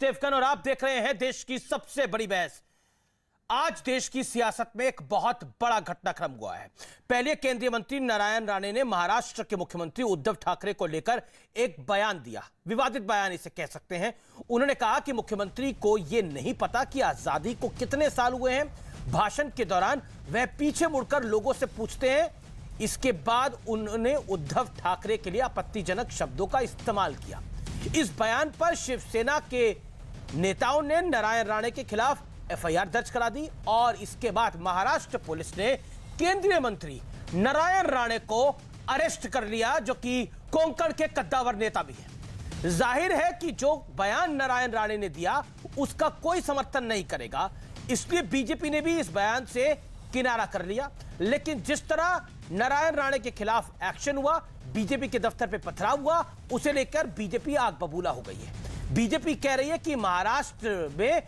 देवगन और आप देख रहे हैं देश की सबसे बड़ी बहस। आज देश की सियासत में एक बहुत बड़ा घटनाक्रम हुआ है। पहले केंद्रीय मंत्री नारायण राणे ने महाराष्ट्र के मुख्यमंत्री उद्धव ठाकरे को लेकर एक बयान दिया, विवादित बयान इसे कह सकते हैं। उन्होंने कहा कि मुख्यमंत्री को यह नहीं पता कि आजादी को कितने साल हुए हैं। भाषण के दौरान वह पीछे मुड़कर लोगों से पूछते हैं। इसके बाद उन्होंने उद्धव ठाकरे के लिए आपत्तिजनक शब्दों का इस्तेमाल किया। इस बयान पर शिवसेना के नेताओं ने नारायण राणे के खिलाफ एफआईआर दर्ज करा दी और इसके बाद महाराष्ट्र पुलिस ने केंद्रीय मंत्री नारायण राणे को अरेस्ट कर लिया, जो कि कोंकण के कद्दावर नेता भी हैं। जाहिर है कि जो बयान नारायण राणे ने दिया उसका कोई समर्थन नहीं करेगा, इसलिए बीजेपी ने भी इस बयान से किनारा कर लिया। लेकिन जिस तरह नारायण राणे के खिलाफ एक्शन हुआ, बीजेपी के दफ्तर पे पथराव हुआ, उसे लेकर बीजेपी आग बबूला हो गई है। बीजेपी कह रही है कि महाराष्ट्र में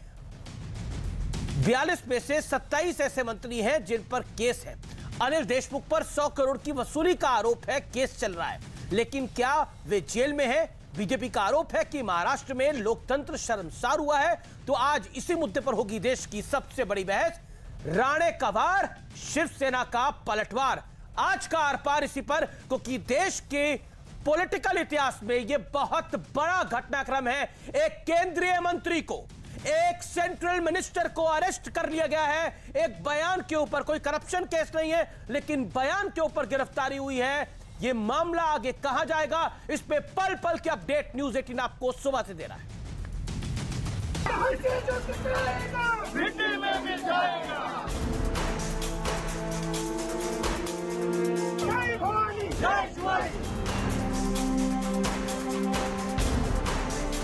42 में से 27 ऐसे मंत्री हैं जिन पर केस है। अनिल देशमुख पर 100 करोड़ की वसूली का आरोप है, केस चल रहा है, लेकिन क्या वे जेल में हैं? बीजेपी का आरोप है कि महाराष्ट्र में लोकतंत्र शर्मसार हुआ है। तो आज इसी मुद्दे पर होगी देश की सबसे बड़ी बहस। राणे का वार, शिवसेना का पलटवार। आज का आर पार इसी पर, क्योंकि देश के पॉलिटिकल इतिहास में यह बहुत बड़ा घटनाक्रम है। एक केंद्रीय मंत्री को, एक सेंट्रल मिनिस्टर को अरेस्ट कर लिया गया है। एक बयान के ऊपर, कोई करप्शन केस नहीं है, लेकिन बयान के ऊपर गिरफ्तारी हुई है। यह मामला आगे कहां जाएगा, इस पे पल पल के अपडेट न्यूज 18 आपको सुबह से दे रहा है।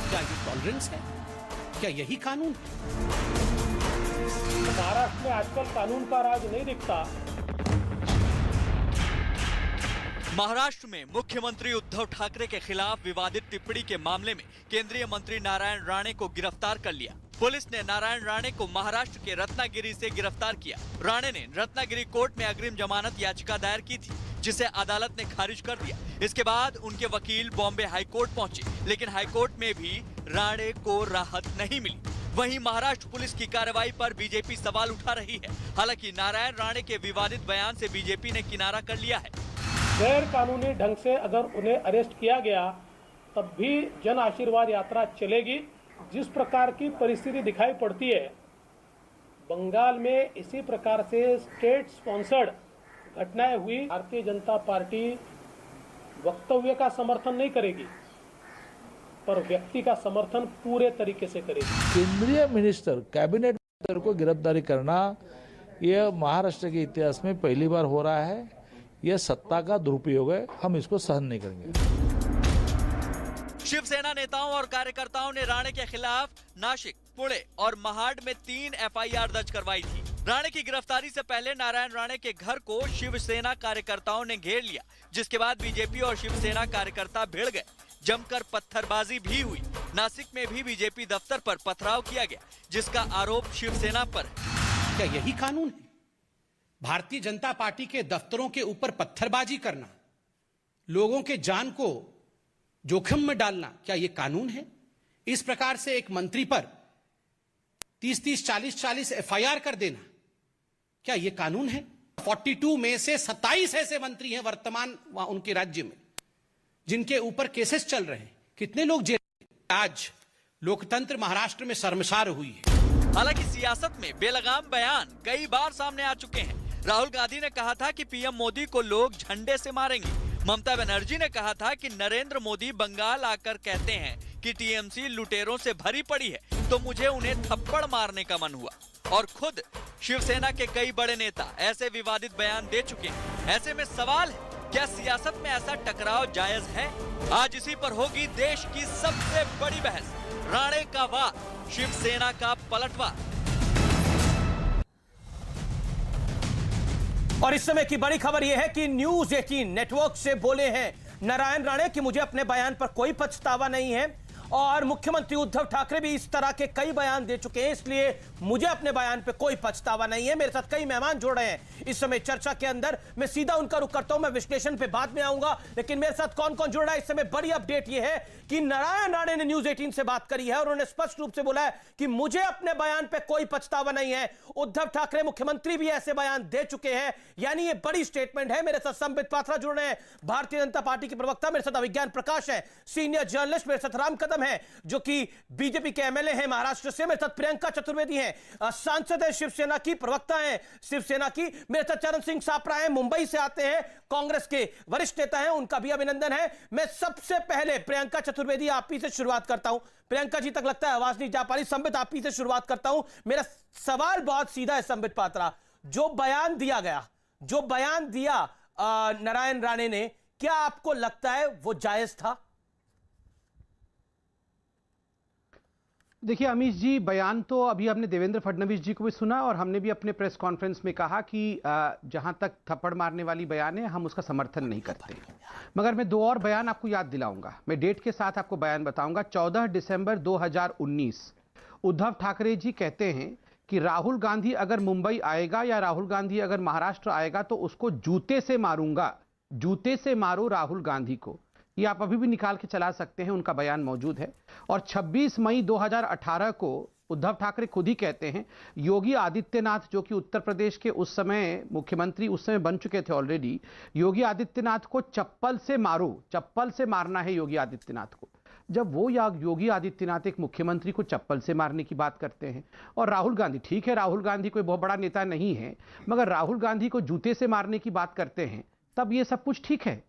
क्या ये टॉलरेंस है? क्या यही कानून है? महाराष्ट्र में आजकल कानून का राज नहीं दिखता। महाराष्ट्र में मुख्यमंत्री उद्धव ठाकरे के खिलाफ विवादित टिप्पणी के मामले में केंद्रीय मंत्री नारायण राणे को गिरफ्तार कर लिया। पुलिस ने नारायण राणे को महाराष्ट्र के रत्नागिरी से गिरफ्तार किया। राणे ने रत्नागिरी कोर्ट में अग्रिम जमानत याचिका दायर की थी, जिसे अदालत ने खारिज कर दिया। इसके बाद उनके वकील बॉम्बे हाईकोर्ट पहुंचे, लेकिन हाईकोर्ट में भी राणे को राहत नहीं मिली। वहीं महाराष्ट्र पुलिस की कार्रवाई पर बीजेपी सवाल उठा रही है। हालांकि नारायण राणे के विवादित बयान से बीजेपी ने किनारा कर लिया है। गैर कानूनी ढंग से अगर उन्हें अरेस्ट किया गया, तब भी जन आशीर्वाद यात्रा चलेगी। जिस प्रकार की परिस्थिति दिखाई पड़ती है, बंगाल में इसी प्रकार से स्टेट स्पॉन्सर्ड घटनाएं हुई। भारतीय जनता पार्टी वक्तव्य का समर्थन नहीं करेगी, पर व्यक्ति का समर्थन पूरे तरीके से करेगी। केंद्रीय मिनिस्टर, कैबिनेट मिनिस्टर को गिरफ्तारी करना यह महाराष्ट्र के इतिहास में पहली बार हो रहा है। यह सत्ता का दुरुपयोग है, हम इसको सहन नहीं करेंगे। शिवसेना नेताओं और कार्यकर्ताओं ने राणे के खिलाफ नासिक, पुणे और महाड में 3 एफआईआर दर्ज करवाई थी। राणे की गिरफ्तारी से पहले नारायण राणे के घर को शिवसेना कार्यकर्ताओं ने घेर लिया, जिसके बाद बीजेपी और शिवसेना कार्यकर्ता भिड़ गए। जमकर पत्थरबाजी भी हुई। नासिक में भी बीजेपी दफ्तर पर पथराव किया गया, जिसका आरोप शिवसेना पर है। क्या यही कानून है? भारतीय जनता पार्टी के दफ्तरों के ऊपर पत्थरबाजी करना, लोगों के जान को जोखिम में डालना, क्या यह कानून है? इस प्रकार से एक मंत्री पर 30-30, 40-40 एफआईआर कर देना, क्या यह कानून है? 42 में से 27 ऐसे मंत्री हैं वर्तमान उनके राज्य में जिनके ऊपर केसेस चल रहे हैं। कितने लोग जेल में? आज लोकतंत्र महाराष्ट्र में शर्मसार हुई है। हालांकि सियासत में बेलगाम बयान कई बार सामने आ चुके हैं। राहुल गांधी ने कहा था कि पीएम मोदी को लोग झंडे से मारेंगे। ममता बनर्जी ने कहा था कि नरेंद्र मोदी बंगाल आकर कहते हैं कि टीएमसी लुटेरों से भरी पड़ी है, तो मुझे उन्हें थप्पड़ मारने का मन हुआ। और खुद शिवसेना के कई बड़े नेता ऐसे विवादित बयान दे चुके हैं। ऐसे में सवाल है, क्या सियासत में ऐसा टकराव जायज है? आज इसी पर होगी देश की सबसे बड़ी बहस। राणे का वार, शिवसेना का पलटवार। और इस समय की बड़ी खबर यह है कि न्यूज 18 नेटवर्क से बोले हैं नारायण राणे कि मुझे अपने बयान पर कोई पछतावा नहीं है और मुख्यमंत्री उद्धव ठाकरे भी इस तरह के कई बयान दे चुके हैं, इसलिए मुझे अपने बयान पे कोई पछतावा नहीं है। मेरे साथ कई मेहमान जुड़ रहे हैं इस समय चर्चा के अंदर, मैं सीधा उनका रुख करता हूं, मैं विश्लेषण पे बाद में आऊंगा। लेकिन मेरे साथ कौन कौन जुड़ रहा है इस समय, बड़ी अपडेट यह है कि नारायण राणे ने न्यूज 18 से बात करी है और उन्होंने स्पष्ट रूप से बोला है कि मुझे अपने बयान पे कोई पछतावा नहीं है। उद्धव ठाकरे मुख्यमंत्री भी ऐसे बयान दे चुके हैं, यानी ये बड़ी स्टेटमेंट है। मेरे साथ संबित पात्रा जुड़ रहे हैं, भारतीय जनता पार्टी के प्रवक्ता, मेरे साथ अभिज्ञान प्रकाश है, सीनियर जर्नलिस्ट, मेरे साथ राम कदम है जो कि बीजेपी के एमएलए हैं महाराष्ट्र से, मेरे साथ प्रियंका चतुर्वेदी हैं, सांसद है शिवसेना की, प्रवक्ता है शिवसेना की, मेरे साथ चरण सिंह सापरा है, मुंबई से आते हैं, कांग्रेस के वरिष्ठ नेता हैं, उनका भी अभिनंदन है। मैं सबसे पहले प्रियंका चतुर्वेदी आप ही से शुरुआत करता हूं। प्रियंका जी तक लगता है आवाज नहीं जा पा रही, संबित आप ही से शुरुआत करता हूं। मेरा सवाल बहुत सीधा है संबित पात्रा, जो बयान दिया गया, जो बयान दिया नारायण राणे ने, क्या आपको लगता है वो जायज था? देखिए अमीश जी, बयान तो अभी हमने देवेंद्र फडणवीस जी को भी सुना और हमने भी अपने प्रेस कॉन्फ्रेंस में कहा कि जहां तक थप्पड़ मारने वाली बयान है हम उसका समर्थन नहीं करते। मगर मैं दो और बयान आपको याद दिलाऊंगा, मैं डेट के साथ आपको बयान बताऊंगा। 14 दिसंबर 2019 उद्धव ठाकरे जी कहते हैं कि राहुल गांधी अगर मुंबई आएगा या राहुल गांधी अगर महाराष्ट्र आएगा तो उसको जूते से मारूंगा, जूते से मारो राहुल गांधी को। ये आप अभी भी निकाल के चला सकते हैं, उनका बयान मौजूद है। और 26 मई 2018 को उद्धव ठाकरे खुद ही कहते हैं, योगी आदित्यनाथ जो कि उत्तर प्रदेश के उस समय मुख्यमंत्री उस समय बन चुके थे ऑलरेडी, योगी आदित्यनाथ को चप्पल से मारो, चप्पल से मारना है योगी आदित्यनाथ को। जब वो योगी आदित्यनाथ एक मुख्यमंत्री को चप्पल से मारने की बात करते हैं, और राहुल गांधी, ठीक है राहुल गांधी कोई बहुत बड़ा नेता नहीं है, मगर राहुल गांधी को जूते से मारने की बात करते हैं, तब ये सब कुछ ठीक है।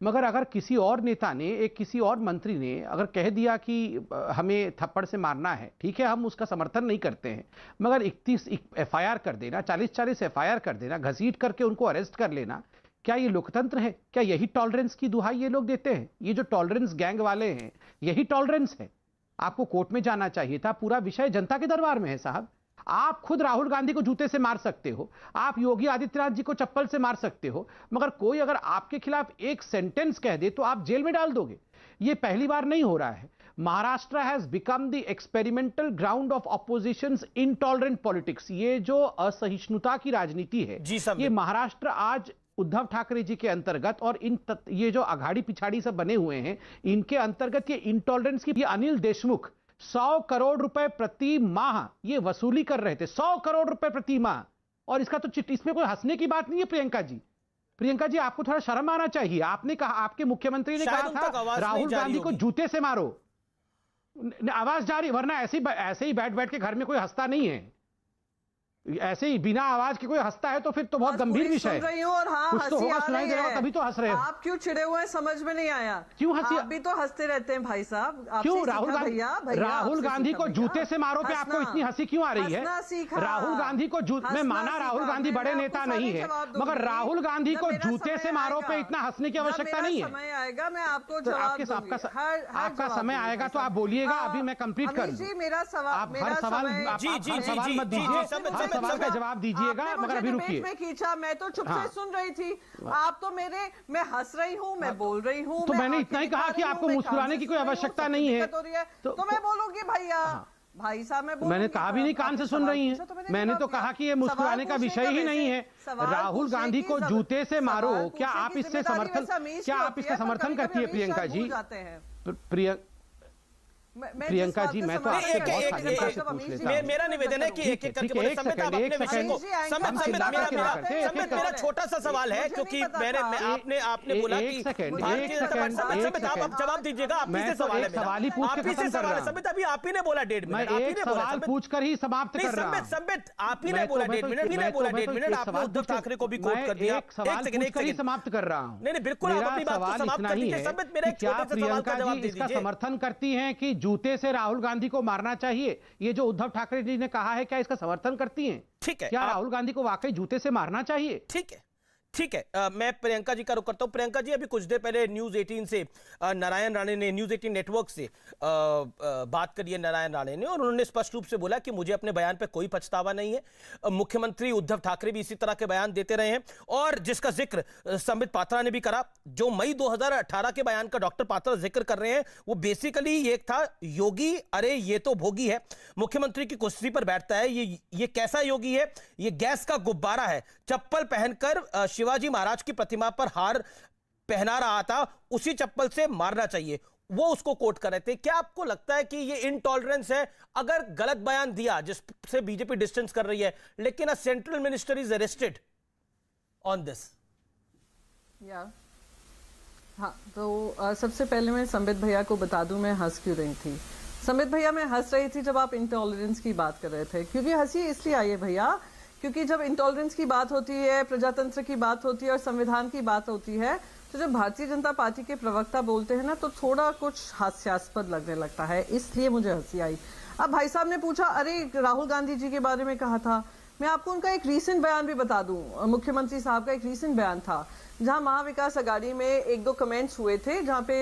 मगर अगर किसी और नेता ने, एक किसी और मंत्री ने अगर कह दिया कि हमें थप्पड़ से मारना है, ठीक है हम उसका समर्थन नहीं करते हैं, मगर 31 एफआईआर कर देना, 40-40 एफआईआर कर देना, घसीट करके उनको अरेस्ट कर लेना, क्या ये लोकतंत्र है? क्या यही टॉलरेंस की दुहाई ये लोग देते हैं? ये जो टॉलरेंस गैंग वाले हैं, यही टॉलरेंस है? आपको कोर्ट में जाना चाहिए था, पूरा विषय जनता के दरबार में है साहब। आप खुद राहुल गांधी को जूते से मार सकते हो, आप योगी आदित्यनाथ जी को चप्पल से मार सकते हो, मगर कोई अगर आपके खिलाफ एक सेंटेंस कह दे तो आप जेल में डाल दोगे। ये पहली बार नहीं हो रहा है। Maharashtra has become the experimental ground of opposition's intolerant politics. ये जो असहिष्णुता की राजनीति है, ये महाराष्ट्र आज उद्धव ठाकरे जी के अंतर्गत और ये जो अघाड़ी पिछाड़ी सब बने हुए हैं, इनके अंतर्गत ये इंटॉलरेंस की, अनिल देशमुख 100 करोड़ रुपए प्रति माह ये वसूली कर रहे थे, 100 करोड़ रुपए प्रति माह। और इसका तो इसमें कोई हंसने की बात नहीं है। प्रियंका जी, प्रियंका जी आपको थोड़ा शर्म आना चाहिए। आपने कहा, आपके मुख्यमंत्री ने कहा था राहुल गांधी को जूते से मारो, आवाज जारी, वरना ऐसे ही बैठ बैठ के घर में कोई हंसता नहीं है। ऐसे ही बिना आवाज के कोई हंसता है तो फिर तो बहुत गंभीर विषय है। कुछ तो होगा सुनाई दे रहा हो, तभी तो हंस रहे हो। आप क्यों चिड़े हुए हैं समझ में नहीं आया। क्यों हंसी? आप भी तो हंसते रहते हैं भाई साहब। क्यों राहुल गांधी को जूते से मारो पे आपको इतनी हंसी क्यों आ रही है? राहुल गांधी को मैं माना राहुल गांधी बड़े नेता नहीं है, मगर राहुल गांधी को जूते से मारो पे इतना हंसने की आवश्यकता नहीं है। समय आएगा मैं आपको आपका समय आएगा तो आप बोलिएगा, अभी मैं कंप्लीट कर दूं। मेरा सवाल, आप हर सवाल मत दीजिए, सवाल का जवाब दीजिएगा, मगर अभी रुकिए। में खींचा, मैं तो चुप से सुन रही थी। आप तो मैं हंस रही हूँ, मैं बोल रही हूँ। तो मैंने इतना ही कहा कि आपको मुस्कुराने की कोई आवश्यकता नहीं है, तो मैं बोलूंगी भैया भाई साहब मैंने कहा भी नहीं, कान से सुन रही हैं। मैंने तो कहा कि ये मुस्कुराने का विषय ही नहीं है। राहुल गांधी को जूते से मारो, क्या आप इससे इसका समर्थन करती है प्रियंका जी? प्रियंका जी, मैं तो आपसे बहुत सारी से पूछ लेता हूं। मेरा निवेदन है कि एक एक करके बोले। संबित, आप अपने विषय को, संबित मेरा छोटा सा सवाल है, क्योंकि आपने बोला कि संबित आप जवाब दीजिएगा, आप ही से सवाल है, सवाल ही पूछ के खत्म कर रहा हूं। संबित अभी आप ही ने बोला 1.5 मिनट, मैं एक सवाल पूछकर ही समाप्त कर रहा हूं। संबित आप ही ने बोला 1.5 मिनट, ही ने बोला 1.5 मिनट, आपने उद्धव ठाकरे को भी कोट कर दिया। एक सवाल पूछकर ही समाप्त कर रहा हूं। नहीं बिल्कुल, आप अपनी बात को समाप्त कर दीजिए। संबित मेरा एक छोटे से सवाल का जवाब दीजिए। इसका समर्थन करती हैं कि जूते से राहुल गांधी को मारना चाहिए, ये जो उद्धव ठाकरे जी ने कहा है, क्या इसका समर्थन करती हैं? ठीक है, क्या राहुल गांधी को वाकई जूते से मारना चाहिए? ठीक है, ठीक है, मैं प्रियंका जी का रुख करता हूं। प्रियंका जी, अभी कुछ देर पहले न्यूज 18 से नारायण राणे ने, न्यूज 18 नेटवर्क से बात करी है नारायण राणे ने, और उन्होंने स्पष्ट रूप से बोला कि मुझे अपने बयान पे कोई पछतावा नहीं है। मुख्यमंत्री उद्धव ठाकरे भी इसी तरह के बयान देते रहे हैं, और जिसका जिक्र संबित पात्रा ने भी करा, जो मई 2018 के बयान का डॉक्टर पात्रा जिक्र कर रहे हैं, वो बेसिकली एक था, योगी अरे ये तो भोगी है, मुख्यमंत्री की कुर्सी पर बैठता है, ये कैसा योगी है, ये गैस का गुब्बारा है, चप्पल पहनकर शिवाजी महाराज की प्रतिमा पर हार पहना रहा था, उसी चप्पल से मारना चाहिए, वो उसको कोट कर रहे थे। क्या आपको लगता है कि ये इनटॉलरेंस है? अगर गलत बयान दिया जिससे बीजेपी डिस्टेंस कर रही है, लेकिन a central minister is arrested on this. हाँ, तो सबसे पहले मैं संबित भैया को बता दूं मैं हंस क्यों रही थी। संबित भैया, मैं हंस रही थी जब आप इंटॉलरेंस की बात कर रहे थे, क्योंकि हंसी इसलिए आई है भैया, क्योंकि जब इंटॉलरेंस की बात होती है, प्रजातंत्र की बात होती है और संविधान की बात होती है, तो जब भारतीय जनता पार्टी के प्रवक्ता बोलते हैं ना, तो थोड़ा कुछ हास्यास्पद लगने लगता है, इसलिए मुझे हंसी आई। अब भाई साहब ने पूछा, अरे राहुल गांधी जी के बारे में कहा था, मैं आपको उनका एक रीसेंट बयान भी बता दूं। मुख्यमंत्री साहब का एक रीसेंट बयान था, जहां महाविकास अघाड़ी में एक दो कमेंट्स हुए थे, जहां पे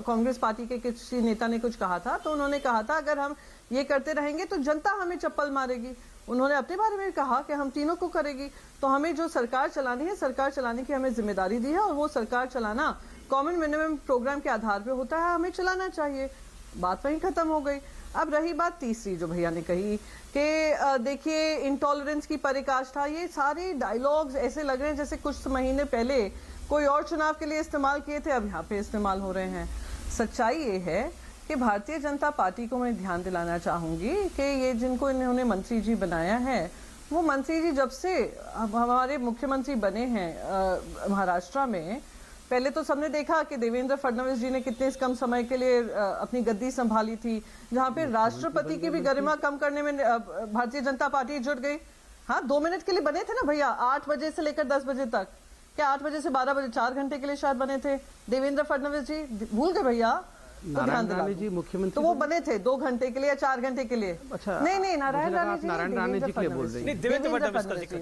कांग्रेस पार्टी के किसी नेता ने कुछ कहा था, तो उन्होंने कहा था अगर हम ये करते रहेंगे तो जनता हमें चप्पल मारेगी। उन्होंने अपने बारे में कहा कि हम तीनों को करेगी, तो हमें जो सरकार चलानी है, सरकार चलाने की हमें जिम्मेदारी दी है, और वो सरकार चलाना कॉमन मिनिमम प्रोग्राम के आधार पे होता है, हमें चलाना चाहिए। बात वहीं खत्म हो गई। अब रही बात तीसरी जो भैया ने कही कि देखिए इंटॉलरेंस की पराकाष्ठा, ये सारे डायलॉग्स ऐसे लग रहे हैं जैसे कुछ महीने पहले कोई और चुनाव के लिए इस्तेमाल किए थे, अब यहाँ पे इस्तेमाल हो रहे हैं। सच्चाई ये है कि भारतीय जनता पार्टी को मैं ध्यान दिलाना चाहूंगी कि ये जिनको इन्होंने मंत्री जी बनाया है, वो मंत्री जी जब से हमारे मुख्यमंत्री बने हैं महाराष्ट्र में, पहले तो सबने देखा कि देवेंद्र फडणवीस जी ने कितने कम समय के लिए अपनी गद्दी संभाली थी, जहां पे राष्ट्रपति की भी गरिमा कम करने में भारतीय जनता पार्टी जुट गई। हाँ, 2 मिनट के लिए बने थे ना भैया, 8 बजे से लेकर 10 बजे तक, क्या 8 बजे से 12 बजे, 4 घंटे के लिए शायद बने थे देवेंद्र फडणवीस जी, भूल गए भैया? तो ध्यान दिला जी मुख्यमंत्री तो वो बने थे 2 घंटे के लिए या 4 घंटे के लिए। अच्छा, नहीं, नारायण राणे जी के लिए बोल रही नहीं, देवेंद्र फडणवीस का जिक्र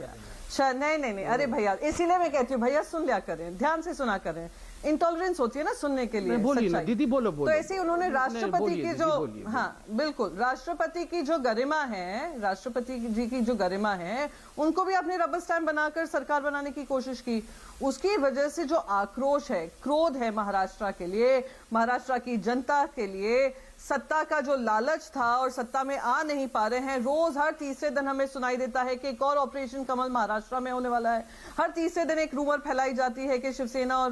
नहीं, अरे भैया, इसीलिए मैं कहती हूँ भैया सुन लिया करें, ध्यान से सुना करें। इंटॉलरेंस होती है ना सुनने के लिए। बोलिए ना दीदी, बोलो। तो ऐसे उन्होंने राष्ट्रपति की जो, हाँ बिल्कुल, राष्ट्रपति की जो गरिमा है, राष्ट्रपति जी की जो गरिमा है, उनको भी अपने रबर स्टैंप बनाकर सरकार बनाने की कोशिश की। उसकी वजह से जो आक्रोश है, क्रोध है महाराष्ट्र के लिए, महाराष्ट्र की जनता के लिए, सत्ता का जो लालच था और सत्ता में आ नहीं पा रहे हैं, रोज हर तीसरे दिन हमें सुनाई देता है कि एक और ऑपरेशन कमल महाराष्ट्र में होने वाला है। हर तीसरे दिन एक रूमर फैलाई जाती है कि शिवसेना और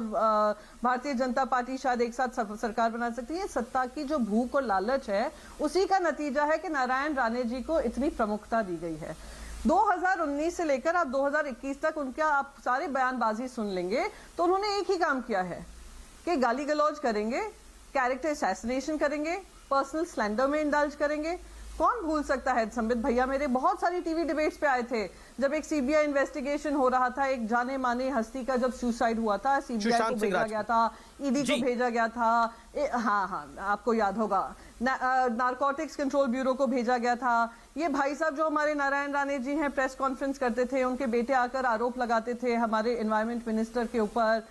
भारतीय जनता पार्टी शायद एक साथ सरकार बना सकती है। सत्ता की जो भूख और लालच है, उसी का नतीजा है कि नारायण राणे जी को इतनी प्रमुखता दी गई है। 2019 से लेकर आप 2021 तक उनका आप सारे बयानबाजी सुन लेंगे तो उन्होंने एक ही काम किया है कि गाली गलौज करेंगे, कैरेक्टर असैसिनेशन करेंगे, पर्सनल स्लैंडर में इंडल्ज करेंगे। कौन भूल सकता है, संबित भैया मेरे बहुत सारी टीवी डिबेट्स पे आए थे जब एक सीबीआई इन्वेस्टिगेशन हो रहा था, एक जाने माने हस्ती का जब सुसाइड हुआ था, सीबीआई को भेजा गया था, ईडी को भेजा गया था, हाँ आपको याद होगा, नारकोटिक्स कंट्रोल ब्यूरो को भेजा गया था। ये भाई साहब जो हमारे नारायण राणे जी हैं, प्रेस कॉन्फ्रेंस करते थे, उनके बेटे आकर आरोप लगाते थे हमारे एनवायरमेंट मिनिस्टर के ऊपर,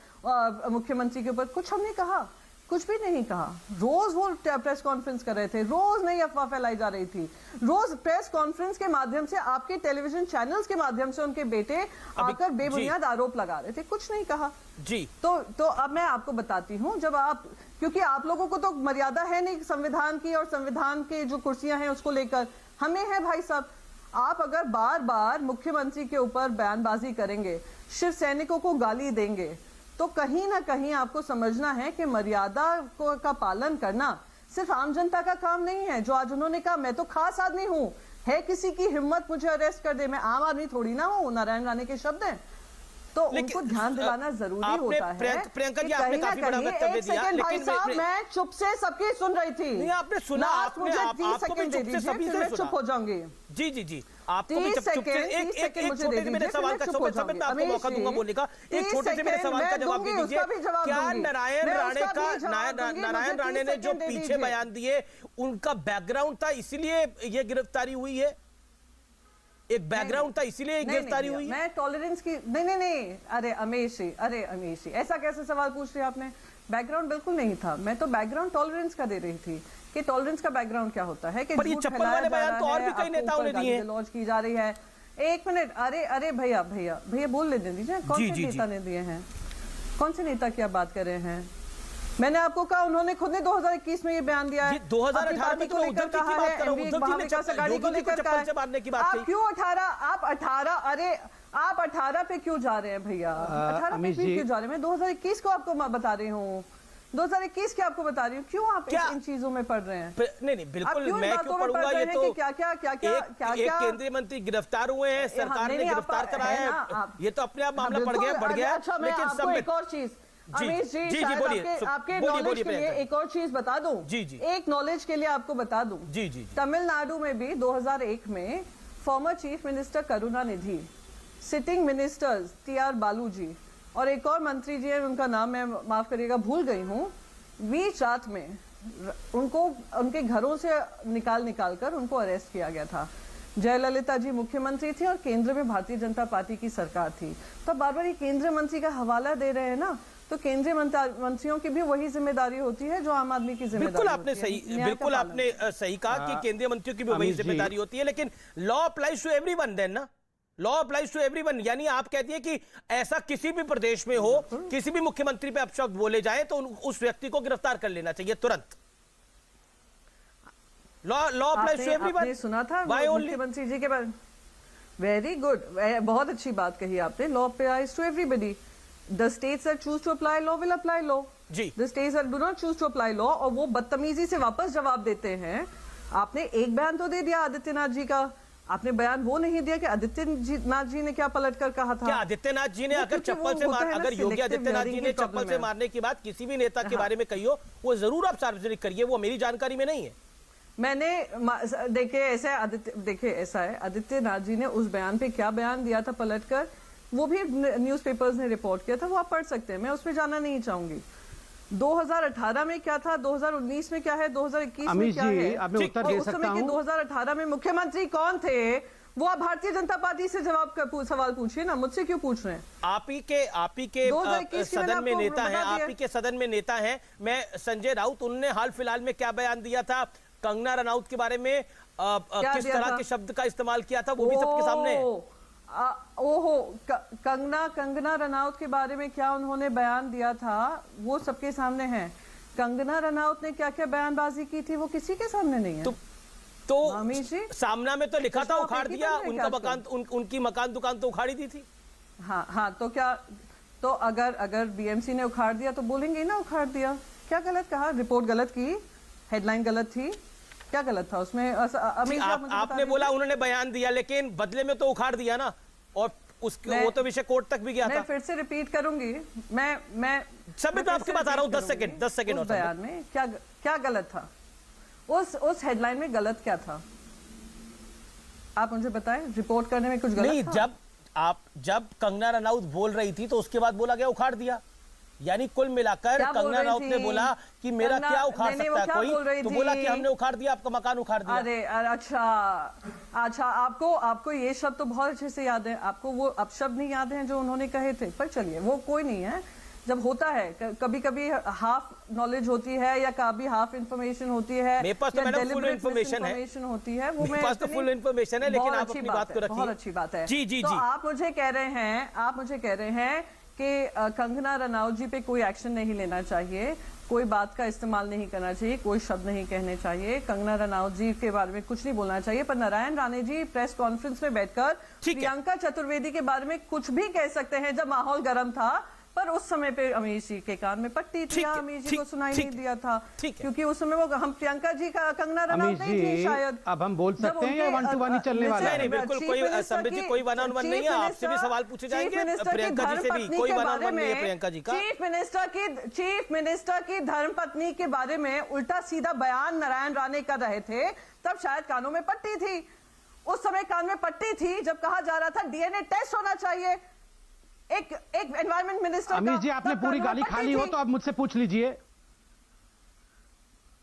मुख्यमंत्री के ऊपर। कुछ हमने कहा? कुछ भी नहीं कहा। रोज वो प्रेस कॉन्फ्रेंस कर रहे थे, रोज नई अफवाह फैलाई जा रही थी, रोज प्रेस कॉन्फ्रेंस के माध्यम से, आपके टेलीविजन चैनल्स के माध्यम से उनके बेटे आकर बेबुनियाद आरोप लगा रहे थे, कुछ नहीं कहा जी। तो अब मैं आपको बताती हूँ, जब आप, क्योंकि आप लोगों को तो मर्यादा है नहीं संविधान की, और संविधान के जो कुर्सियां हैं उसको लेकर हमें है भाई साहब। आप अगर बार बार मुख्यमंत्री के ऊपर बयानबाजी करेंगे, शिव सैनिकों को गाली देंगे, तो कहीं ना कहीं आपको समझना है कि मर्यादा का पालन करना सिर्फ आम जनता का काम नहीं है। जो आज उन्होंने कहा, मैं तो खास आदमी हूं, है किसी की हिम्मत मुझे अरेस्ट कर दे, मैं आम आदमी थोड़ी ना हूं, नारायण राणे के शब्द हैं, तो उनको ध्यान दिलाना जरूरी होता है। प्रियंका जी, आपने काफी बड़ा वक्तव्य दिया, लेकिन मैं चुप से सबकी सुन रही थी। नहीं, आपने सुना, मुझे 30 सेकंड दे दीजिए, फिर मैं चुप हो जाऊंगी। जी, आपको भी चुप से एक छोटे से मेरे सवाल का समय मैं आपको मौका दूंगा बोलने का। एक छोटे से मेरे सवाल का जवाब दे दीजिए, क्या नारायण राणे ने जो पीछे बयान दिए उनका बैकग्राउंड था, इसीलिए ये गिरफ्तारी हुई है? एक बैकग्राउंड था, इसीलिए एक गिरफ्तारी हुई है। मैं टॉलरेंस की नहीं, अरे अमेश जी ऐसा कैसे सवाल पूछ रहे आपने? बैकग्राउंड बिल्कुल नहीं था। मैं तो बैकग्राउंड टॉलरेंस का दे रही थी कि टॉलरेंस का बैकग्राउंड क्या होता है कि पर ये झूठ चप्पल फैलाया वाले जा बयान रहा तो और है, भी कई आपको नेताओं ने ऊपर दिए हैं। गाली गलौज की जा रही है। एक मिनट, अरे भैया बोल लेने दीजिए। कौन जी, से जी, नेता ने दिए हैं? कौन से नेता की आप बात कर रहे हैं? मैंने आपको कहा, उन्होंने खुद ने 2021 में ये बयान दिया है। जी, 2018 में तो मैं उद्धव जी की बात कर रहा हूं। उद्धव जी ने चप्पल से मारने की बात आप कही। क्यों 18 अरे आप 18 पे क्यों जा रहे हैं भैया? 18 पे अमित जी, क्यों जा रहे हैं? मैं 2021 को आपको बता रही हूँ, 2021 के आपको बता रही हूँ। क्यों आप क्या? इन चीजों में पढ़ रहे हैं? नहीं बिल्कुल, क्यों इन मैं बातों क्यों में पढ़ूंगा? पढ़ रहे ये हैं तो कि क्या एक केंद्रीय मंत्री गिरफ्तार हुए हैं, सरकार ने गिरफ्तार कराया है, ये तो अपने आप मामला बढ़ गया। अच्छा, मैं आपको एक और चीज, अमीश जी, शायद आपके नॉलेज के लिए एक और चीज बता दूं। जी। एक नॉलेज के लिए आपको बता दूं। जी। तमिलनाडु में भी 2001 में former chief minister Karunanidhi, sitting ministers TR बालू जी और एक और मंत्री जी है, उनका नाम मैं माफ करिएगा भूल गई हूँ, बीच रात में उनको उनके घरों से निकाल कर उनको अरेस्ट किया गया था। जयललिता जी मुख्यमंत्री थी और केंद्र में भारतीय जनता पार्टी की सरकार थी। तो बार बार ये केंद्रीय मंत्री का हवाला दे रहे हैं ना, तो केंद्रीय मंत्रियों की भी वही जिम्मेदारी होती है जो आम आदमी की जिम्मेदारी बिल्कुल होती आपने है। सही न्याय का बिल्कुल पालन। आपने सही कहा कि केंद्रीय मंत्रियों की भी वही अमित जी। जिम्मेदारी होती है, लेकिन law applies to everyone then ना। लॉ अप्लाइज टू एवरीवन, यानी आप कहती है कि ऐसा किसी भी प्रदेश में हो, किसी भी मुख्यमंत्री पे अपशब्द बोले जाए तो उस व्यक्ति को गिरफ्तार कर लेना चाहिए तुरंत। Law applies to everyone. आपने सुना था मुख्यमंत्री जी के बारे में? वेरी गुड, बहुत अच्छी बात कही आपने। Law applies to everybody. The states that choose to apply law will apply law. जी। The states that do not choose to apply law, और वो बदतमीजी से वापस जवाब देते हैं। आपने एक बयान तो दे दिया आदित्यनाथ जी का, आपने बयान वो नहीं दिया कि आदित्यनाथ जी ने क्या पलट कर कहा था। क्या आदित्यनाथ जी ने अगर चप्पल से अगर योगी आदित्यनाथ जी ने चप्पल से मारने की बात किसी भी नेता के बारे में कही हो, वो जरूर आप सार्वजनिक करिए, वो मेरी जानकारी में नहीं है। मैंने देखिए ऐसा है आदित्यनाथ जी ने उस बयान पे क्या बयान दिया था पलटकर, वो भी न्यूज़पेपर्स ने रिपोर्ट किया था, वो आप पढ़ सकते हैं, मैं उसमें जाना नहीं चाहूंगी। 2018 में क्या था, 2019 में क्या है, 2021 में अमित क्या जी, है, अब मैं उत्तर और दे उस सकता समय के हूं। 2018 में मुख्यमंत्री कौन थे, वो आप भारतीय जनता पार्टी से सवाल पूछिए ना, मुझसे क्यों पूछ रहे हैं? आप ही के 2021 की मैंने सदन में आपको नेता हैं, बता दिया। आप ही के सदन में नेता हैं। मैं संजय राउत, उन्होंने हाल फिलहाल में क्या बयान दिया था कंगना रनौत के बारे में, किस दिया तरह था? के शब्द का इस्तेमाल किया था, वो भी सबके सामने है। ओहो, कंगना रनौत के बारे में क्या उन्होंने बयान दिया था, वो सबके सामने है। कंगना रनौत ने क्या क्या बयानबाजी की थी, वो किसी के सामने नहीं है। तो अमित जी, सामना में तो लिखा था तो उखाड़ आप एक ही दिया, कर रहे हैं उनका क्या मकान उनकी मकान दुकान तो उखाड़ी दी थी। हाँ, तो क्या, तो अगर बीएमसी ने उखाड़ दिया तो बोलेंगे ना उखाड़ दिया। क्या गलत कहा? रिपोर्ट गलत की, हेडलाइन गलत थी, क्या गलत था उसमें? अमित जी, आपने बोला उन्होंने बयान दिया, लेकिन बदले में तो उखाड़ दिया ना, और उसके वो तो विषय कोर्ट तक भी गया था। मैं फिर से रिपीट करूंगी, मैं सब मैं तो आपके बता रहा हूँ, 10 सेकंड उस बयान में क्या गलत था, उस हेडलाइन में गलत क्या था, आप मुझे बताएं। रिपोर्ट करने में कुछ गलत नहीं था? जब कंगना रनौत बोल रही थी तो उसके बाद बोला गया उखाड़ दिया, यानी कुल मिलाकर कंगना रनौत ने बोला कि मेरा क्या उखाड़ सकता है कोई, तो बोला कि हमने उखाड़ दिया, आपका मकान उखाड़ दिया। अरे अच्छा, आपको ये शब्द तो बहुत अच्छे से याद है, आपको वो अपशब्द नहीं याद है जो उन्होंने कहे थे, पर चलिए वो कोई नहीं है। जब होता है कभी कभी हाफ नॉलेज होती है या कभी हाफ इंफॉर्मेशन होती है, मेरे पास तो मैडम फुल इंफॉर्मेशन होती है, वो मेरे पास तो फुल इंफॉर्मेशन है, लेकिन आप अपनी बात को रखिए। बहुत अच्छी बात है। जी। तो आप मुझे कह रहे हैं कि कंगना रनौत जी पे कोई एक्शन नहीं लेना चाहिए, कोई बात का इस्तेमाल नहीं करना चाहिए, कोई शब्द नहीं कहने चाहिए, कंगना रनौत जी के बारे में कुछ नहीं बोलना चाहिए, पर नारायण राणे जी प्रेस कॉन्फ्रेंस में बैठकर प्रियंका चतुर्वेदी के बारे में कुछ भी कह सकते हैं जब माहौल गर्म था, पर उस समय पे अमीश जी के कान में पट्टी थी, अमीश जी को सुनाई नहीं दिया था, क्योंकि उस समय वो हम प्रियंका जी का कंगना रनौत नहीं थी शायद। अब हम बोल सकते हैं या 1 to 1 ही चलने वाला है? नहीं, बिल्कुल कोई संबित जी कोई 1 on 1 नहीं है, आपसे भी सवाल पूछे जाएंगे, प्रियंका जी से भी कोई 1 on 1 नहीं है प्रियंका जी का। चीफ मिनिस्टर की धर्मपत्नी के बारे में उल्टा सीधा बयान नारायण राणे कर रहे थे, तब शायद कानों में पट्टी थी, उस समय कान में पट्टी थी जब कहा जा रहा था डीएनए टेस्ट होना चाहिए एक एनवायरमेंट मिनिस्टर। अमित जी, आपने पूरी गाली खा ली हो तो आप मुझसे पूछ लीजिए।